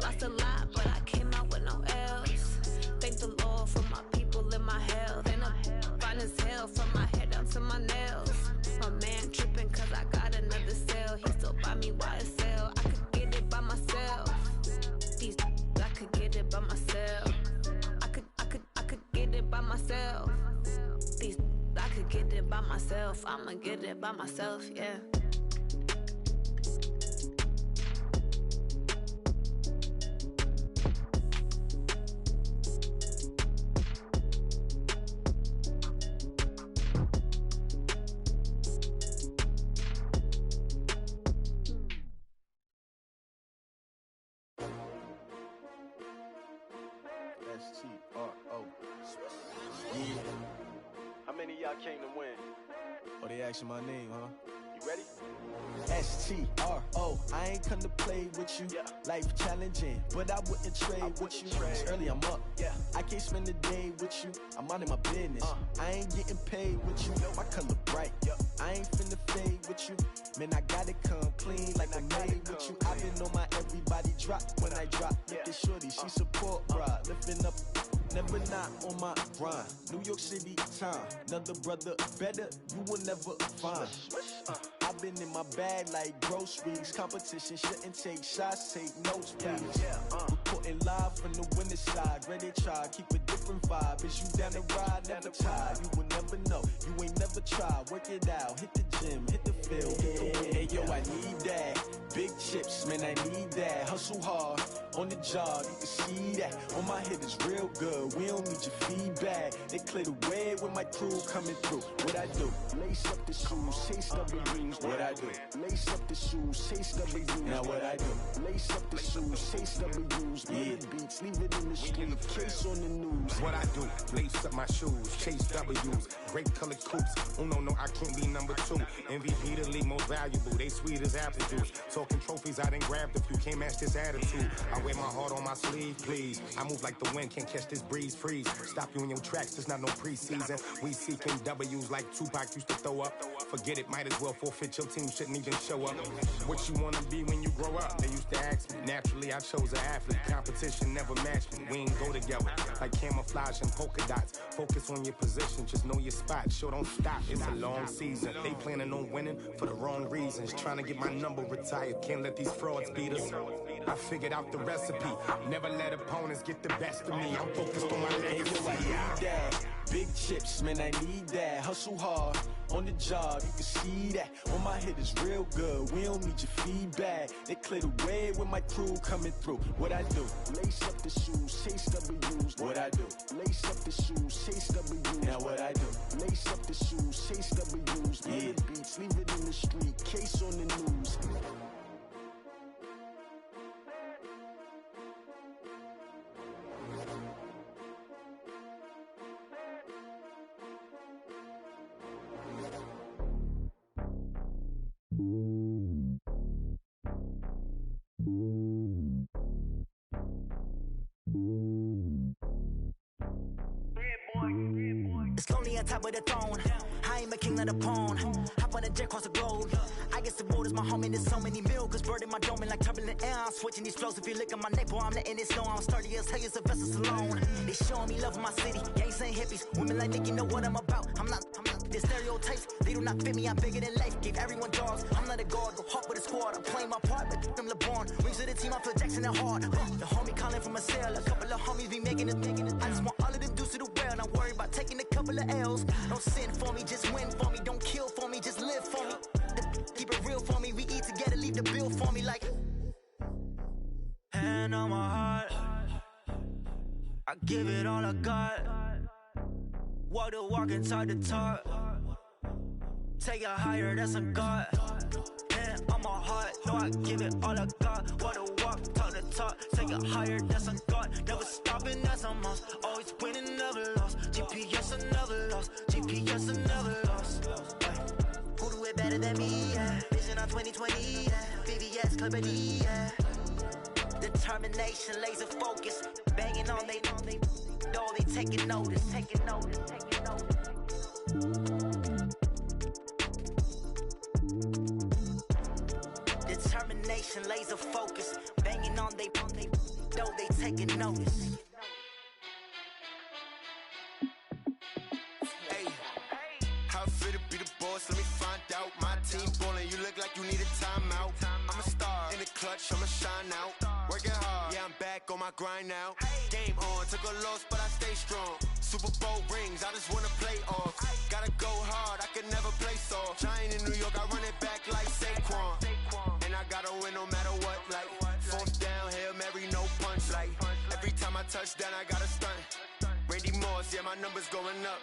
Lost a lot, but I came out with no L's. Thank the Lord for my people in my health. And I'm fine as hell from my head down to my nails. My man tripping cause I got another cell. He still buy me YSL. I could get it by myself. I could get it by myself. I could get it by myself. I could get it by myself. I'ma get it by myself, yeah. S-T-R-O. Yeah. How many of y'all came to win? Oh, they asking my name, huh? You ready? S-T-R-O. I ain't come to play with you. Yeah. Life challenging, but I wouldn't trade with you. It's early, I'm up. Yeah. I can't spend the day with you. I'm minding my business. I ain't getting paid with you. My color bright. Yep. I ain't finna fade with you. Man, I gotta come clean like I'm made with you. I've been on my everybody drop when I drop. Look at shorty, she support ride. Lifting up, never not on my grind. New York City time. Another brother better, you will never find. I've been in my bag like groceries. Competition shouldn't take shots, take notes, please. Reporting live from the winning side. Ready to try, keep a different vibe. Is you down the ride, never tired. You will never know, you ain't never tried. Work it out, hit the gym, hit the field. Hey yo, I need that. Big chips, man, I need that. Hustle hard, on the job, you can see that. On my head is real good, we don't need your feedback. They clear the way with my crew coming through. What I do? Lace up the shoes, chase W's. What I do? Lace up the shoes, chase W's. Now what I do? Lace up the shoes, chase W's. Yeah. Beats, leave it in the street, case on the news. What I do? Lace up my shoes, chase W's. Great colored coops. Oh no, I can't be number 2. MVP the league most valuable. They sweet as apple juice. Talking trophies, I didn't grab the few. Can't match this attitude. I wear my heart on my sleeve, please. I move like the wind, can't catch this breeze, freeze. Stop you in your tracks, there's not no preseason. We seeking W's like Tupac used to throw up. Forget it, might as well forfeit, your team shouldn't even show up. What you wanna be when you grow up? They used to ask me. Naturally, I chose an athlete. Competition never matched me. We ain't go together like camouflage and polka dots. Focus on your position, just know your spot. Sure, don't stop, it's a long season. They planning on winning for the wrong reasons. Trying to get my number retired, can't let these frauds beat us. I figured out the recipe. Never let opponents get the best of me. I'm focused on my legacy. I need that. Big chips, man, I need that. Hustle hard on the job, you can see that. When my hit is real good, we don't need your feedback. They clear the way with my crew coming through. What I do? Lace up the shoes, chase W's. What I do? Lace up the shoes, chase W's. Now what I do? Lace up the shoes, chase W's. Yeah, beats, leave it in the street, case on the news. It's lonely on top of the throne. I ain't a king of the pawn. Hop on a jet across the globe. I guess the road is my home and there's so many milk. Bird in my dome and like turbulent air. I'm switching these flows. If you look at my neck, boy, I'm letting it snow. I'm sturdy as hell, as Sylvester Stallone. They showing me love in my city. Gangs and hippies. Women like Nick, you know what I'm about. I'm not the stereotypes. They do not fit me. I'm bigger than life. Give everyone dogs. I'm not a guard. Go hard with a squad. I'm playing my part, but I'm LeBron. Rings to the team. I feel Jackson and hard. The homie calling from a cell. A couple of homies be making it. I just want all of them dudes to the well. Not worry about taking a couple of L's. Don't sin for me, just win for me. Don't kill for me, just live for me. Keep it real for me. We eat together, leave the bill for me like. Hand on my heart, I give it all I got. Walk the walk and talk the talk. Take it higher, that's a God. Hand on my heart, no, I give it all I got. Walk the walk, talk the talk. Take it higher, that's a God. Never stopping, that's a must. Always winning, never lost. GPS, I never lost. GPS, I never lost. Who do it better than me? Yeah. Vision on 2020. Yeah. VVS, Clippity. Yeah. Determination, laser focus. Banging on they door, they taking notice. Taking notice, taking notice. Determination, laser focus. Banging on they door, they taking notice. How fit to be the boss? Let me find out. My team ballin', you look like you need a timeout. I'm a star in the clutch, I'ma shine out. Working hard, yeah, I'm back on my grind now. Game on, took a loss, but I stay strong. Super Bowl rings, I just wanna play off. Gotta go hard, I can never play soft. Giant in New York, I run it back like Saquon. And I gotta win no matter what, like fourth down, Hail Mary, no punch. Like every time I touch down, I gotta stunt. Randy Moss, yeah, my numbers going up.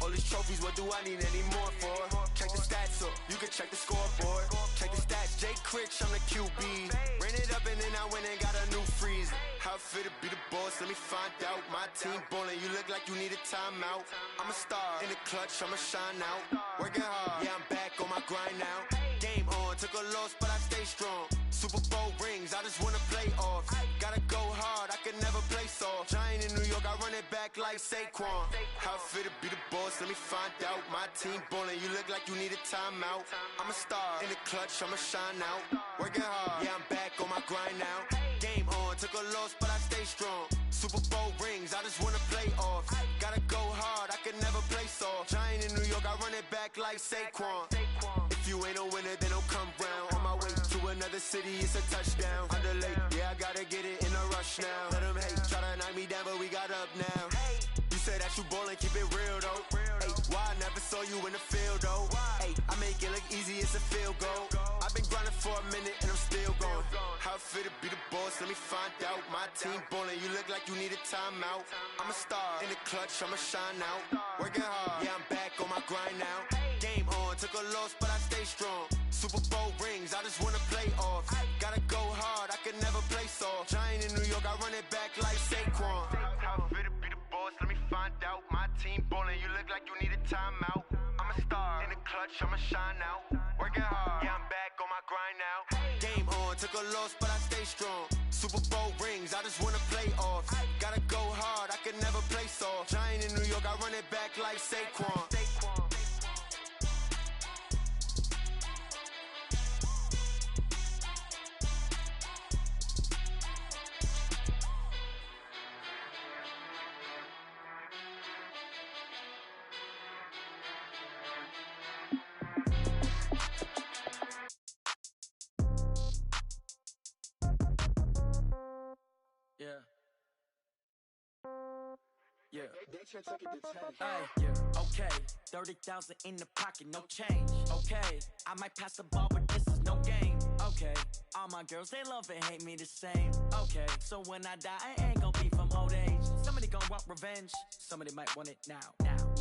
All these trophies, what do I need any more for? Check the stats up, you can check the scoreboard. Check the stats, Jay Critch, I'm the QB. Ran it up and then I went and got a new freeze. How fit to be the boss, let me find out. My team ballin', you look like you need a timeout. I'm a star in the clutch, I'ma shine out. Working hard, yeah, I'm back on my grind now. Game on, took a loss, but I stay strong. Super Bowl rings, I just wanna play off. Gotta go hard, I can never play soft. Giant in New York, I run it back like Saquon. How fit to be the boss, let me find out. My team ballin', you look like you need a timeout. I'm a star in the clutch, I'ma shine out. Working hard, yeah, I'm back on my grind now. Game on, took a loss, but I stay strong. Super Bowl rings, I just wanna play off. Gotta go hard, I can never play soft. Giant in New York, I run it back like Saquon. If you ain't a winner, then don't come round. On my way to another city, it's a touchdown. Underlay, yeah, I gotta get it in a rush now. Let them hate, try to knock me down, but we got up now. You said that you ballin', keep it real though. Hey, why I never saw you in the field though? Hey, I make it look easy, it's a field goal. I've been grinding for a minute and I'm still going. How fit to be the boss, let me find out. My team ballin', you look like you need a timeout. I'm a star in the clutch, I'ma shine out. Working hard, yeah, I'm back on my grind now. Game on, took a loss, but I stay strong. Super Bowl rings, I just wanna play off. Gotta go hard, I can never play soft. Giant in New York, I run it back like Saquon. How fit to be the boss, let me find out. My team ballin', you look like you need a timeout. I'm a star in the clutch, I'ma shine out. Working hard, yeah, I'm back on my grind now. Game on, took a loss, but I stay strong. Super 4 rings, I just wanna play off. Gotta go hard, I can never play soft. Giant in New York, I run it back like Saquon. Yeah. Yeah. Hey, yeah. Okay. 30,000 in the pocket, no change. Okay. I might pass the ball, but this is no game. Okay. All my girls, they love and hate me the same. Okay. So when I die, I ain't gonna be from old age. Somebody gonna want revenge. Somebody might want it now.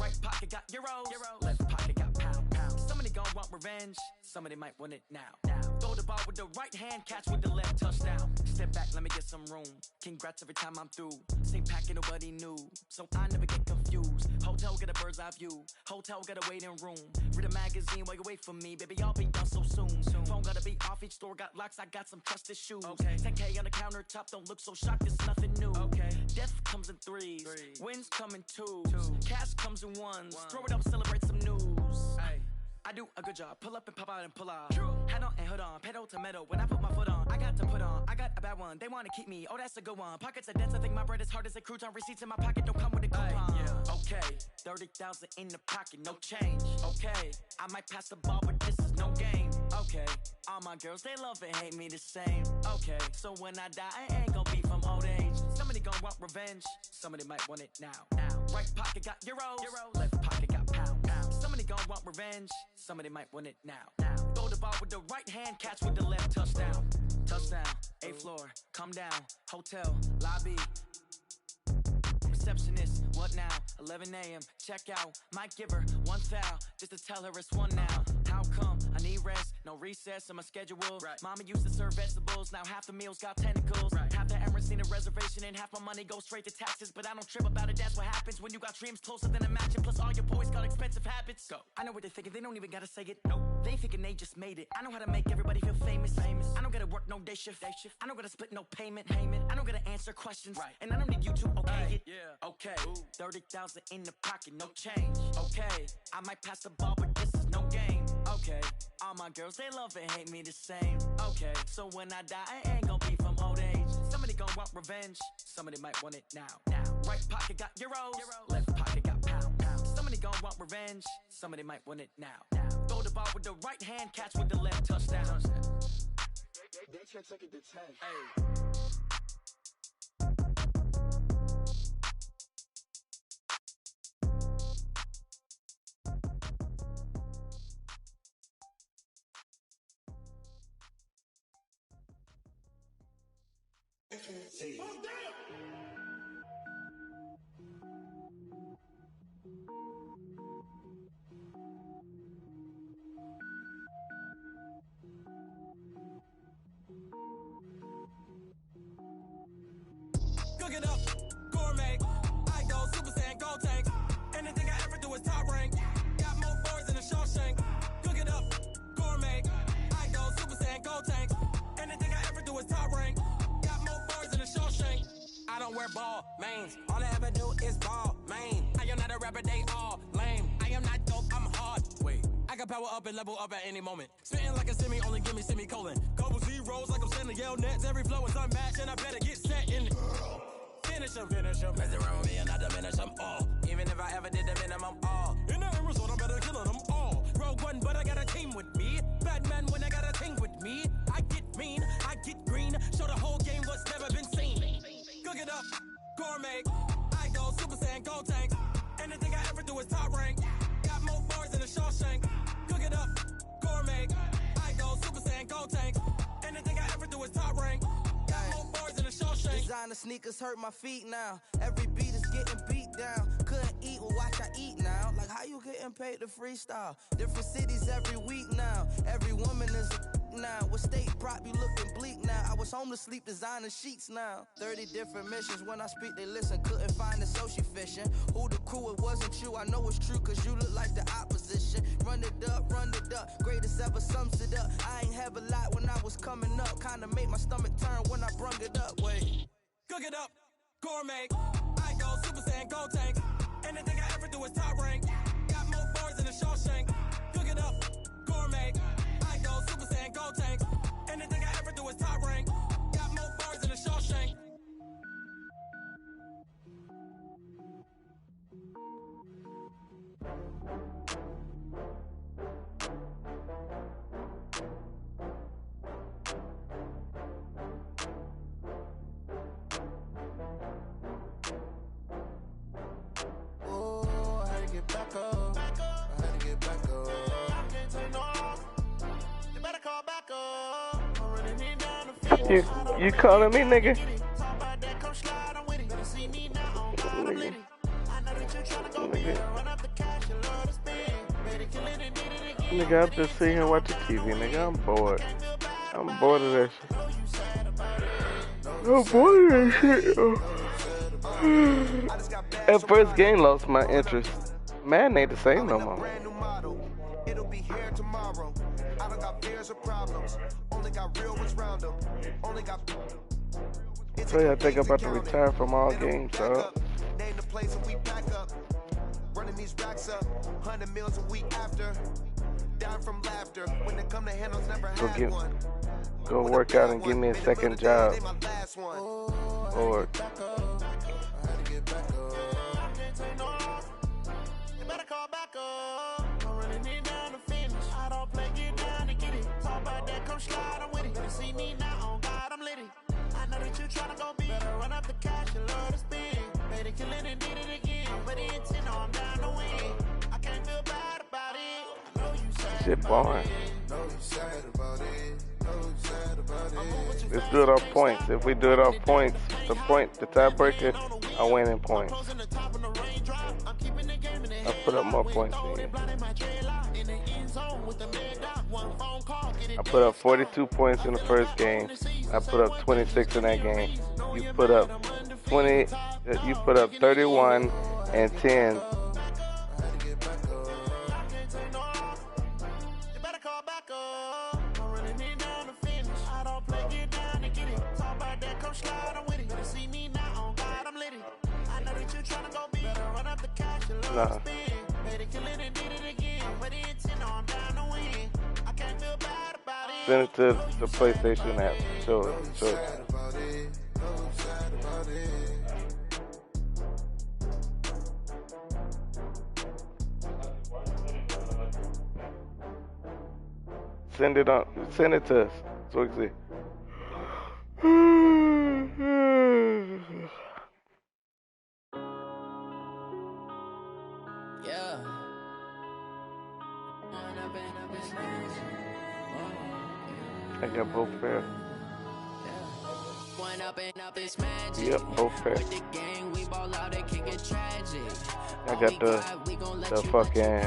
Right pocket got euros. Left pocket got pound. Somebody gonna want revenge. Somebody might want it now. Throw the ball with the right hand, catch with the left, touchdown. Step back, let me get some room. Congrats every time I'm through. Same packet, nobody knew. So I never get confused. Hotel get a bird's eye view. Hotel get a waiting room. Read a magazine while you wait for me. Baby, I'll be done so soon. Phone gotta be off, each store got locks. I got some trusted shoes. Okay. 10K on the countertop, don't look so shocked, it's nothing new. Okay. Death comes in threes. Wins come in twos. Cash comes in ones. Throw it up, celebrate some news. Hey. I do a good job, pull up and pop out and pull off. Head on and hood on, pedal to metal. When I put my foot on, I got to put on. I got a bad one, they wanna keep me. Oh, that's a good one. Pockets are dense, I think my bread is hard as a crouton. Receipts in my pocket don't come with a coupon. Yeah. Okay, 30,000 in the pocket, no change. Okay, I might pass the ball, but this is no game. Okay, all my girls, they love and hate me the same. Okay, so when I die, I ain't gonna be from old age. Somebody gonna want revenge. Somebody might want it now. Right pocket got euros. Left pocket got pound. Somebody gonna want revenge. Somebody might want it now. Throw the ball with the right hand, catch with the left, touchdown. Touchdown, 8th floor, come down, hotel, lobby. Receptionist, what now? 11 a.m., check out. Might give her one foul, just to tell her it's one now. How come? I need rest, no recess in my schedule. Right. Mama used to serve vegetables, now half the meals got tentacles. Right. Half the Emirates need a reservation and half my money goes straight to taxes. But I don't trip about it, that's what happens when you got dreams closer than a matching. Plus all your boys got expensive habits. Go. I know what they're thinking, they don't even gotta say it. Nope. They thinking they just made it. I know how to make everybody feel famous. I don't gotta work no day shift. I don't gotta split no payment. I don't gotta answer questions. Right. And I don't need you to okay it. Yeah. Okay, 30,000 in the pocket, no change. Okay, I might pass the ball, but this is no game. Okay, all my girls, they love and hate me the same. Okay, so when I die, I ain't gonna be from old age. Somebody gonna want revenge. Somebody might want it now. Right pocket got euros. Left pocket got pound. Somebody gonna want revenge. Somebody might want it now. Throw the ball with the right hand, catch with the left, touchdown. They took it to 10. Hey. See. Cook it up, gourmet. I go Super Saiyan, gold tank. Anything I ever do is top rank. Got more boards than a Shawshank. Cook it up, gourmet. I go Super Saiyan, gold tank. Anything I ever do is top rank. Got more boards than a Shawshank. I don't wear ball mains. All I ever do is ball main. I am not a rapper, they all lame. I am not dope, I'm hard. Wait, I can power up and level up at any moment. Spitting like a semi, only give me semicolon. Couple zeros like I'm sending yell nets. Every flow is unmatched and I better get set in. Finish them. Mess around with me and I diminish them all. Even if I ever did the minimum all. In the end result, I'm better killing them all. Rogue One, but I got a team with me. Batman when I got a team with me. I get mean, I get green. Show the whole game what's never been seen. Cook it up, gourmet. I go Super Saiyan, gold tank. Anything I ever do is top rank. Got more bars than a Shawshank. Cook it up, gourmet. I go Super Saiyan, gold tank. Anything I ever do is top rank. Got more bars than a Shawshank. Designer sneakers hurt my feet now. Every beat is getting beat down. Couldn't eat, well watch I eat now. Like how you getting paid to freestyle? Different cities every week now. Every woman is a now. With state prop, you looking bleak now. I was homeless, sleep designer sheets now. 30 different missions. When I speak, they listen. Couldn't find the social fit. mission. Who the crew, it wasn't you. I know it's true, cause you look like the opposition. Run it up, greatest ever sums it up. I ain't have a lot when I was coming up. Kinda made my stomach turn when I brung it up. Wait. Cook it up, gourmet. I go Super Saiyan, go tank. Anything I ever do is top rank. Got more bars than a Shawshank. Cook it up, gourmet. I go Super Saiyan, go tank. Anything I ever do is top rank. Got more bars than a Shawshank. Oh, I had to get back up. I had to get back up. I can't take no loss. You better call back up. I'm running it down the field. You calling me, nigga? Talk about that, come slide, I'm with it. Better see me now, on God, I'm litty. I know that you tryna go big. Run up the cash, you love to spend. Better kill it and did it again. Nigga, I'm just sitting here watching TV, nigga. I'm bored. I'm bored of that shit. I'm bored of that shit. That first game lost my interest. Madden ain't the same no more. It'll be here tomorrow. I don't got fears or problems. Only got real ones round them. Only got. So yeah, I think I'm about to retire from all games, so. Name the place and we pack up. Running these racks up. 100 meals a week after. Down from laughter. When they come to handles, never had one. Go work out and give me a second job. Or you better call back up. I'm running it down to finish. I don't play, get down to get it. Talk about that, come slide, I'm with it. Better see me now, on God, I'm litty. I know that you tryna go big. Better run up the cash, you love to spend. Better kill it and did it again. But the intent, no, I'm down to win. I can't feel bad about it. I know you sad shit boring. know you sad about it. Know you sad about it. Let's do it off points. If we do it off points, the tiebreaker, I win in points. I put up more points than you. I put up 42 points in the first game. I put up 26 in that game. You put up 20. You put up 31 and 10. Nah. Send it to the PlayStation app. Show it. Send it to us so we can see. Yeah. I got both pairs. Yep, both pairs. I got the fucking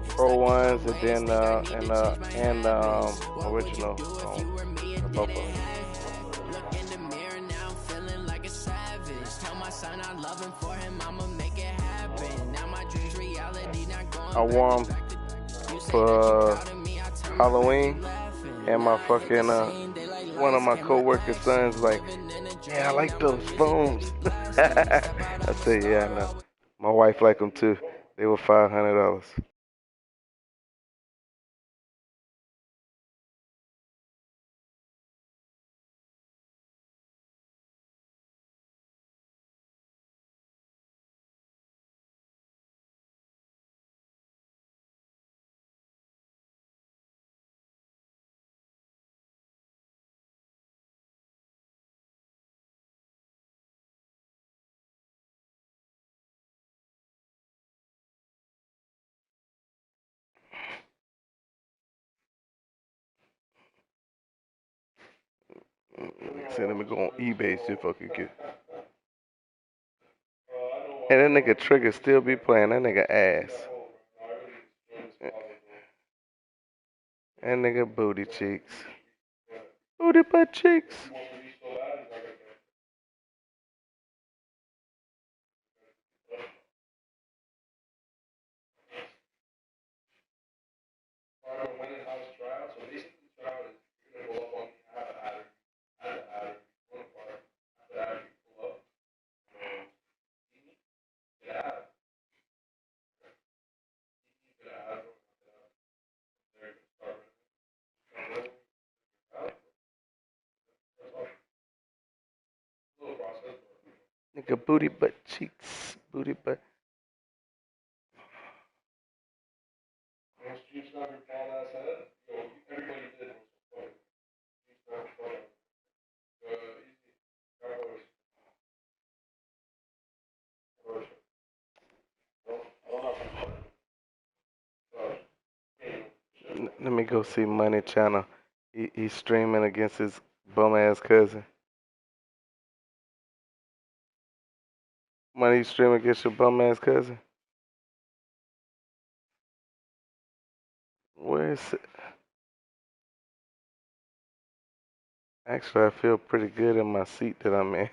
Pro ones and then original. Both of them. I wore them for Halloween, and my fucking one of my co-workers' sons like, yeah, I like those phones. I said, yeah, I know. My wife liked them too. They were $500. So let me go on eBay see if I can get. And that nigga Trigger still be playing. That nigga ass. That nigga booty cheeks. Booty butt cheeks. a booty butt cheeks, booty butt. Let me go see Money Channel. He's streaming against his bum ass cousin. Money, you streaming against your bum ass cousin? Where is it? Actually, I feel pretty good in my seat that I'm in.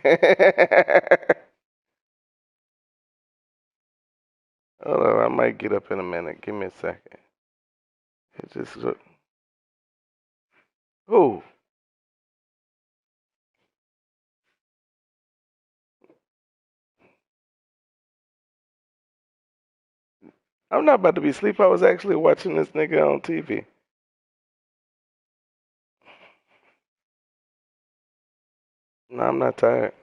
Hold on, I might get up in a minute. Give me a second. It just look. Who? I'm not about to be asleep. I was actually watching this nigga on TV. No, I'm not tired.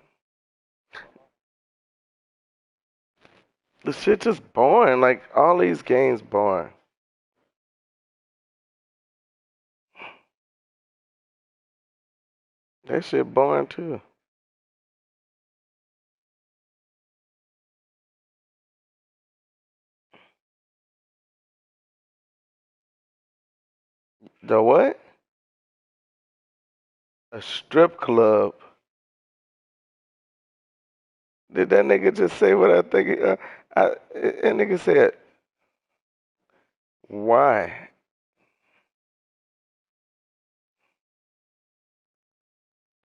The shit just boring. Like, all these games boring. That shit boring too. The what? A strip club. Did that nigga just say what I think? That nigga said, why?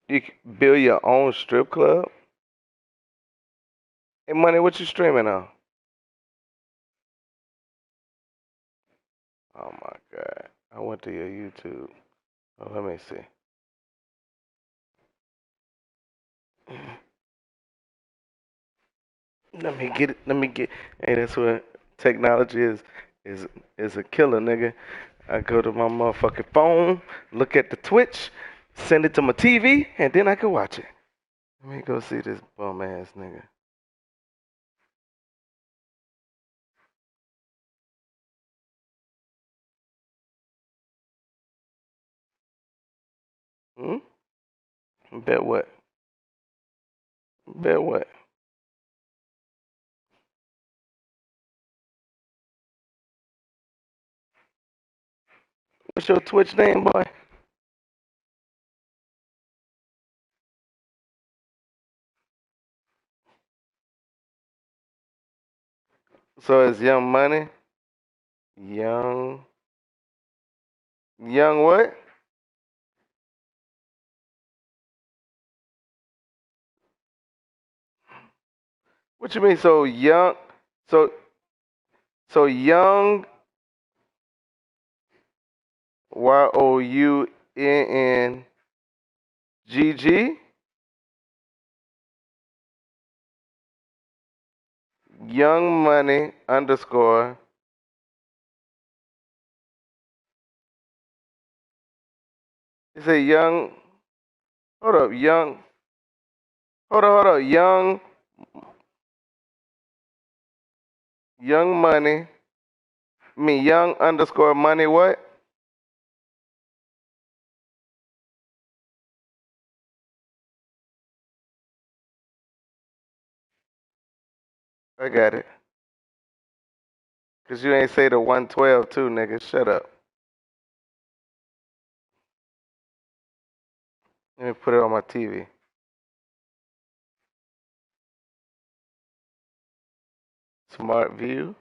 You can build your own strip club? Hey, Money, what you streaming on? Oh my God. I went to your YouTube. Oh, let me see. Let me get it. Let me get. Hey, that's what technology is is a killer, nigga. I go to my motherfucking phone, look at the Twitch, send it to my TV, and then I can watch it. Let me go see this bum ass nigga. Hmm? Bet what? Bet what? What's your Twitch name, boy? So it's Young Money. Young what? What you mean? So young? So young? YOUNNGG? Young Money underscore. You say young. Hold up, young. Hold up. Young Money. I mean young underscore money what? I got it. Cause you ain't say the 112 too, nigga. Shut up. Let me put it on my TV. Smart View.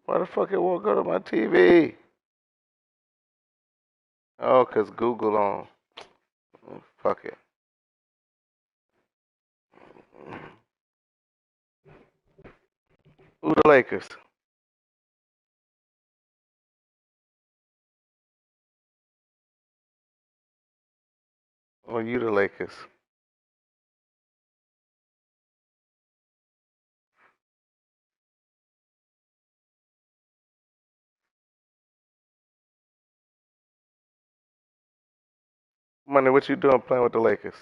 Why the fuck it won't go to my TV? Oh, cause Google on. Fuck it. Who the Lakers? Or you the Lakers? Money, what you doing playing with the Lakers?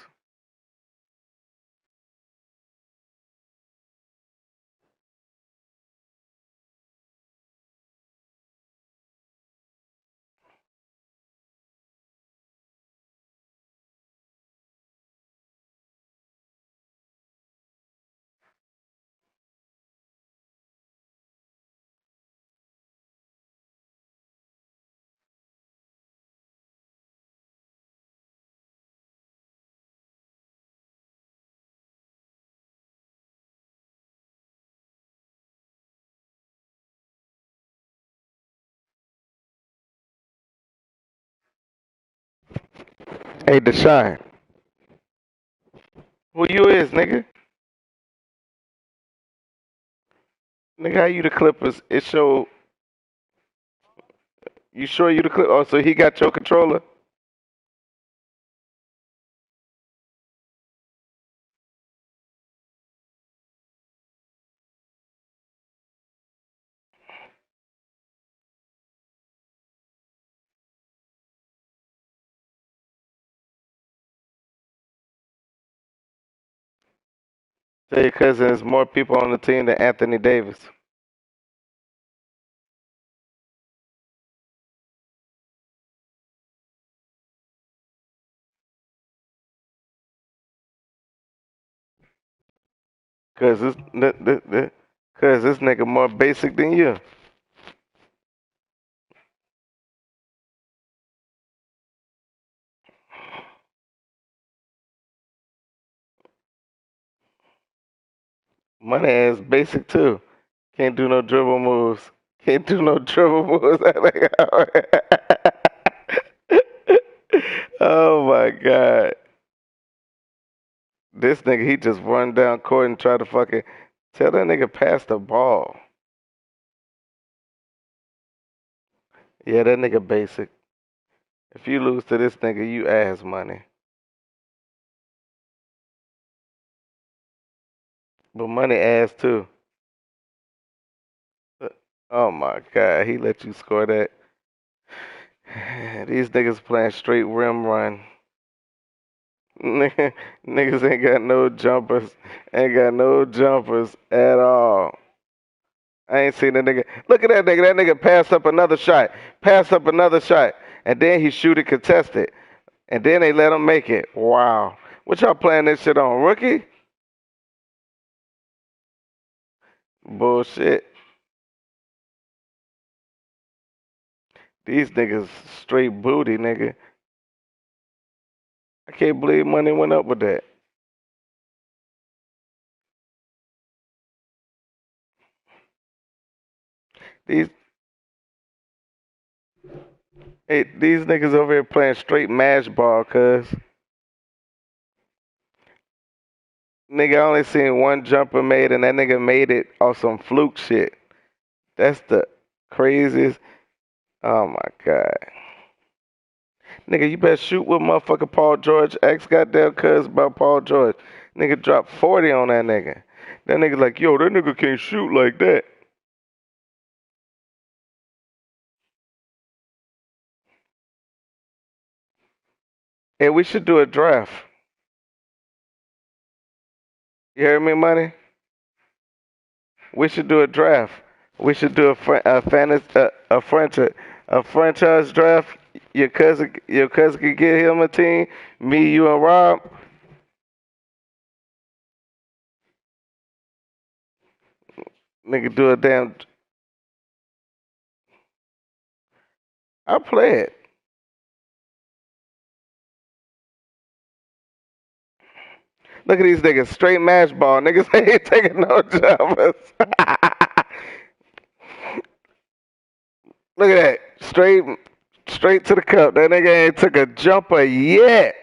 Hey, Deshaun, who you is, nigga? Nigga, how you the Clippers? It show. You sure you the Clippers? Oh, so he got your controller? Tell your cousin there's more people on the team than Anthony Davis. Cause this nigga more basic than you. Money ass basic too. Can't do no dribble moves. Can't do no dribble moves. Oh my god. This nigga, he just run down court and try to fucking tell that nigga pass the ball. Yeah, that nigga basic. If you lose to this nigga, you ass money. But money ass too. Oh my god, he let you score that. These niggas playing straight rim run. Niggas ain't got no jumpers. Ain't got no jumpers at all. I ain't seen that nigga. Look at that nigga. That nigga passed up another shot. Passed up another shot. And then he shoot it contested. And then they let him make it. Wow. What y'all playing this shit on? Rookie? Bullshit. These niggas straight booty, nigga. I can't believe money went up with that. These these niggas over here playing straight mash ball, cuz. Nigga, I only seen one jumper made, and that nigga made it off some fluke shit. That's the craziest. Oh my god. Nigga, you better shoot with motherfucker Paul George. Ask goddamn cuz about Paul George. Nigga dropped 40 on that nigga. That nigga like, yo, that nigga can't shoot like that. Hey, we should do a draft. You hear me, money? We should do a draft. We should do a franchise draft. Your cousin could get him a team. Me, you, and Rob. Nigga, do a damn. I play it. Look at these niggas, straight mash ball. Niggas ain't taking no jumpers. Look at that, straight to the cup. That nigga ain't took a jumper yet.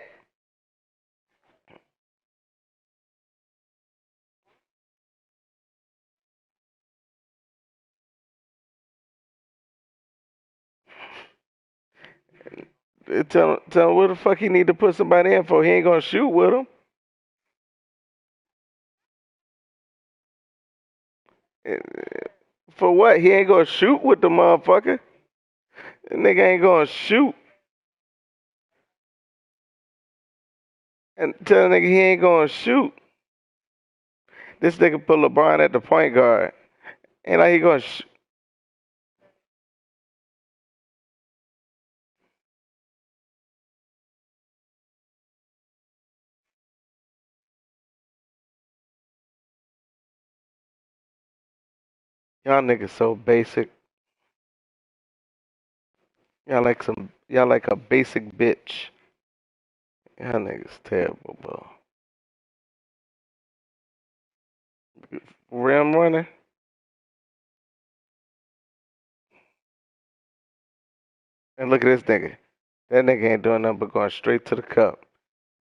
Tell him where the fuck he need to put somebody in for. He ain't gonna shoot with him. For what? He ain't gonna shoot with the motherfucker. The nigga ain't gonna shoot. And tell the nigga he ain't gonna shoot. This nigga put LeBron at the point guard. Ain't like he gonna shoot. Y'all niggas so basic. Y'all like a basic bitch. Y'all niggas terrible, bro. Rim running. And look at this nigga. That nigga ain't doing nothing but going straight to the cup.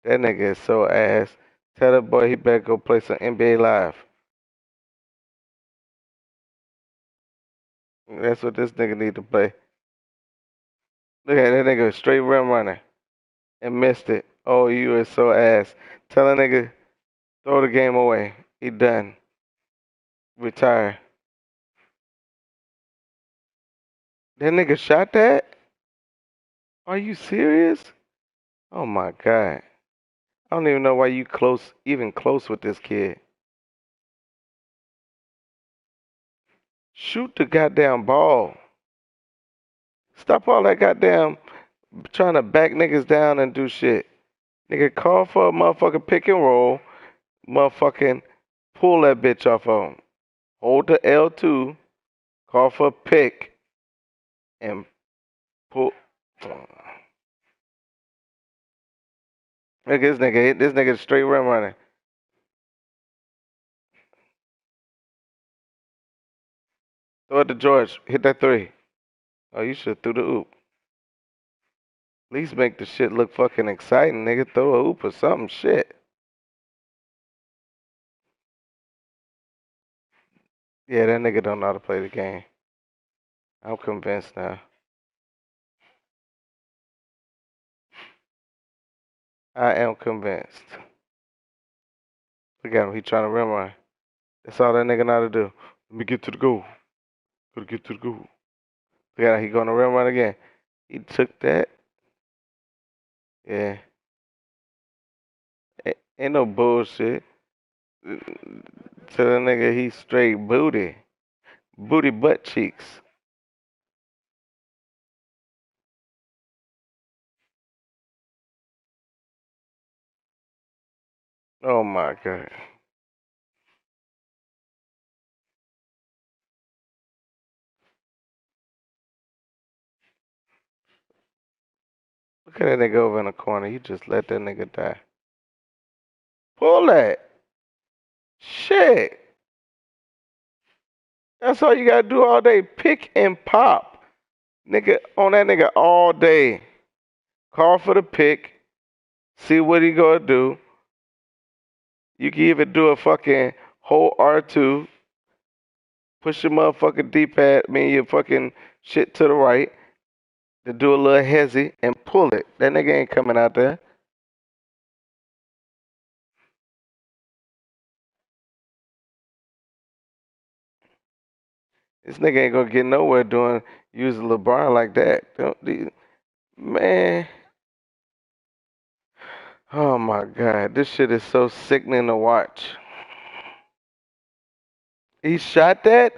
That nigga is so ass. Tell that boy he better go play some NBA Live. That's what this nigga need to play. Look at that nigga straight rim running and missed it. Oh, you is so ass. Tell a nigga throw the game away. He done. Retire. That nigga shot that? Are you serious? Oh my god. I don't even know why you even close with this kid. Shoot the goddamn ball. Stop all that goddamn trying to back niggas down and do shit. Nigga, call for a motherfucking pick and roll. Motherfucking pull that bitch off of him. Hold the L2. Call for a pick. And pull. Look at this nigga. This nigga straight rim running. Throw it to George. Hit that three. Oh, you should have threw the oop. At least make the shit look fucking exciting, nigga. Throw a oop or something. Shit. Yeah, that nigga don't know how to play the game. I'm convinced now. I am convinced. Look at him. He trying to rim run. That's all that nigga know how to do. Let me get to the goal. Gotta get to the goal. Look at him. He going to rim run again. He took that. Yeah. Ain't no bullshit. To the nigga, he straight booty. Booty butt cheeks. Oh my god. Look at that nigga over in the corner. You just let that nigga die. Pull that. Shit. That's all you gotta do all day. Pick and pop. Nigga on that nigga all day. Call for the pick. See what he gonna do. You can even do a fucking whole R2. Push your motherfucking D-pad, your fucking shit to the right. To do a little hezzy and pull it. That nigga ain't coming out there. This nigga ain't gonna get nowhere using LeBron like that. Man. Oh my god. This shit is so sickening to watch. He shot that?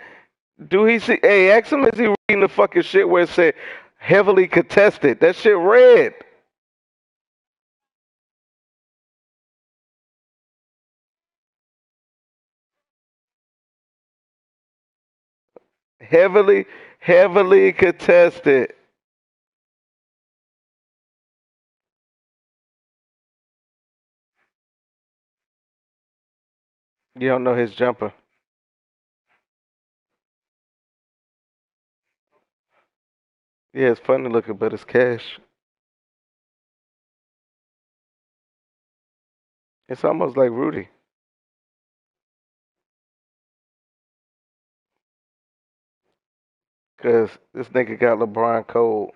Do he see? Hey, ask him, is he reading the fucking shit where it said heavily contested? That shit red. Heavily contested. You don't know his jumper. Yeah, it's funny looking, but it's cash. It's almost like Rudy. Cause this nigga got LeBron cold.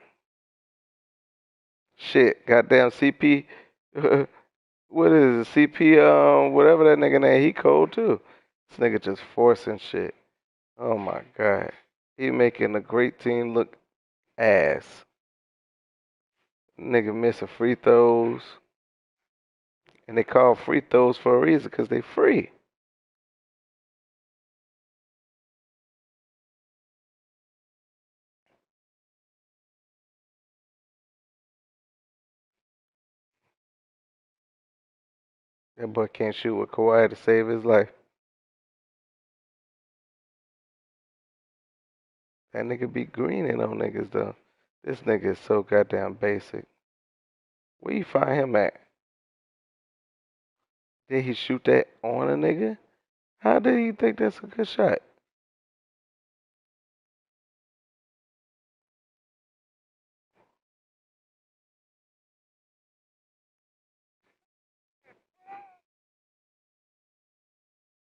Shit, goddamn CP. What is it? CP? Whatever that nigga name. He cold too. This nigga just forcing shit. Oh my god. He making a great team look ass. Nigga missing free throws. And they call free throws for a reason because they free. That boy can't shoot with Kawhi to save his life. That nigga be greening on niggas though. This nigga is so goddamn basic. Where you find him at? Did he shoot that on a nigga? How did he think that's a good shot?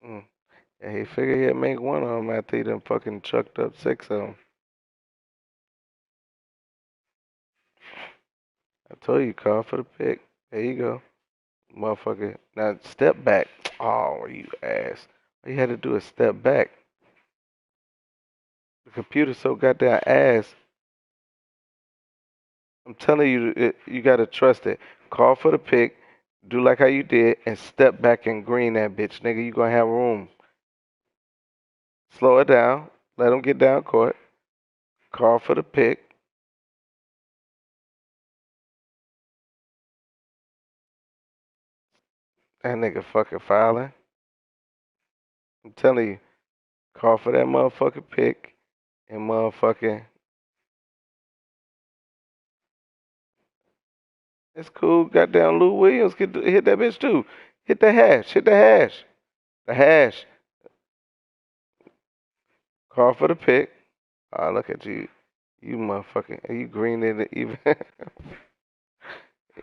Mm. Yeah, he figured he'd make one of them after he done fucking chucked up 6 of them. I told you, call for the pick. There you go. Motherfucker. Now, step back. Oh, you ass. All you had to do is step back. The computer's so goddamn ass. I'm telling you, you got to trust it. Call for the pick. Do like how you did and step back and green that bitch. Nigga, you going to have room. Slow it down. Let him get down court. Call for the pick. That nigga fucking fouling. I'm telling you, call for that motherfucking pick and motherfucking. It's cool. Goddamn Lou Williams hit that bitch too. Hit the hash. Hit the hash. The hash. Call for the pick. Oh, look at you. You motherfucking. You green in it even.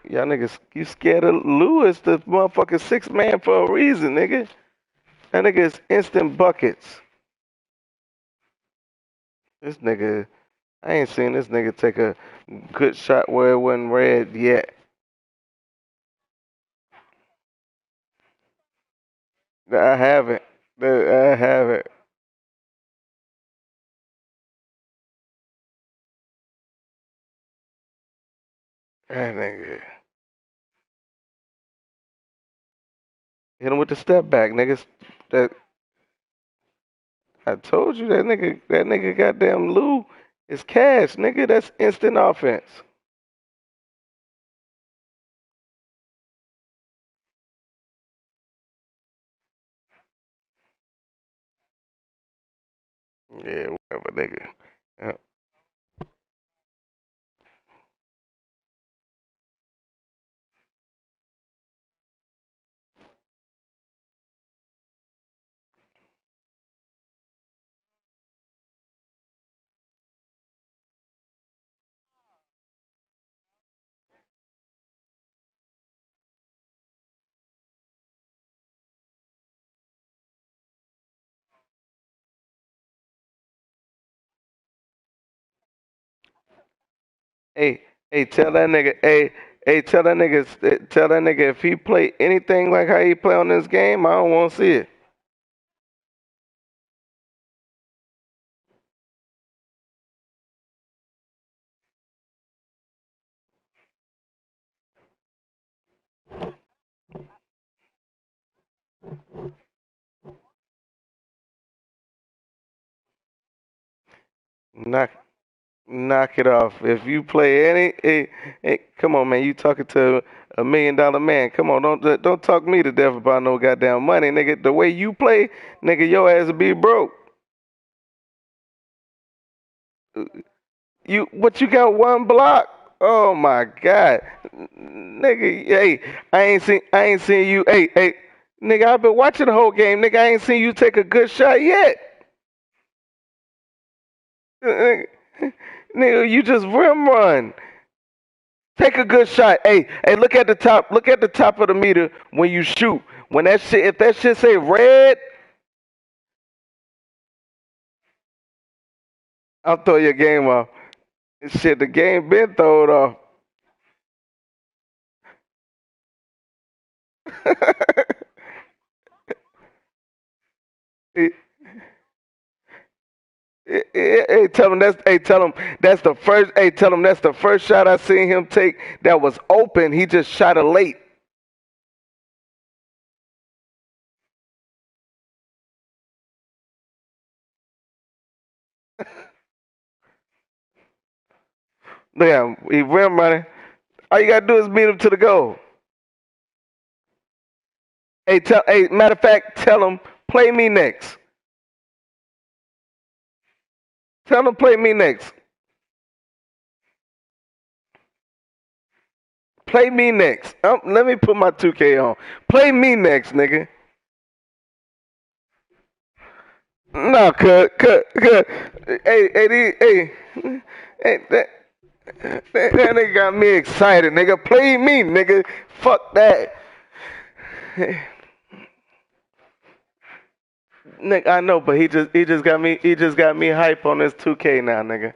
Y'all niggas, you scared of Lewis, the motherfucking 6 man for a reason, nigga. That nigga is instant buckets. This nigga, I ain't seen this nigga take a good shot where it wasn't red yet. I haven't. I haven't. That nigga. Hit him with the step back, niggas. That I told you that nigga goddamn Lou is cash, nigga. That's instant offense. Yeah, whatever, nigga. Yeah. Hey, tell that nigga, tell that nigga if he play anything like how he play on this game, I don't want to see it. Knock, knock it off. If you play come on, man, you talking to $1 million man. Come on, don't talk me to death about no goddamn money, nigga. The way you play, nigga, your ass will be broke. But you got one block. Oh my god, nigga. Hey, I ain't seen you. Hey, nigga. I've been watching the whole game, nigga. I ain't seen you take a good shot yet. Nigga, you just rim run. Take a good shot. Hey, look at the top. Look at the top of the meter when you shoot. When that shit, if that shit say red, I'll throw your game off. Shit, the game been thrown off. Hey, tell him that's. Hey, tell him that's the first. Hey, tell him that's the first shot I seen him take that was open. He just shot it late. Yeah, he rim running. All you gotta do is beat him to the goal. Hey, matter of fact, tell him play me next. Tell him play me next. Play me next. Let me put my 2K on. Play me next, nigga. No, cut. Hey, that nigga got me excited, nigga. Play me, nigga. Fuck that. Nigga, I know, but he just got me hype on this 2K now, nigga.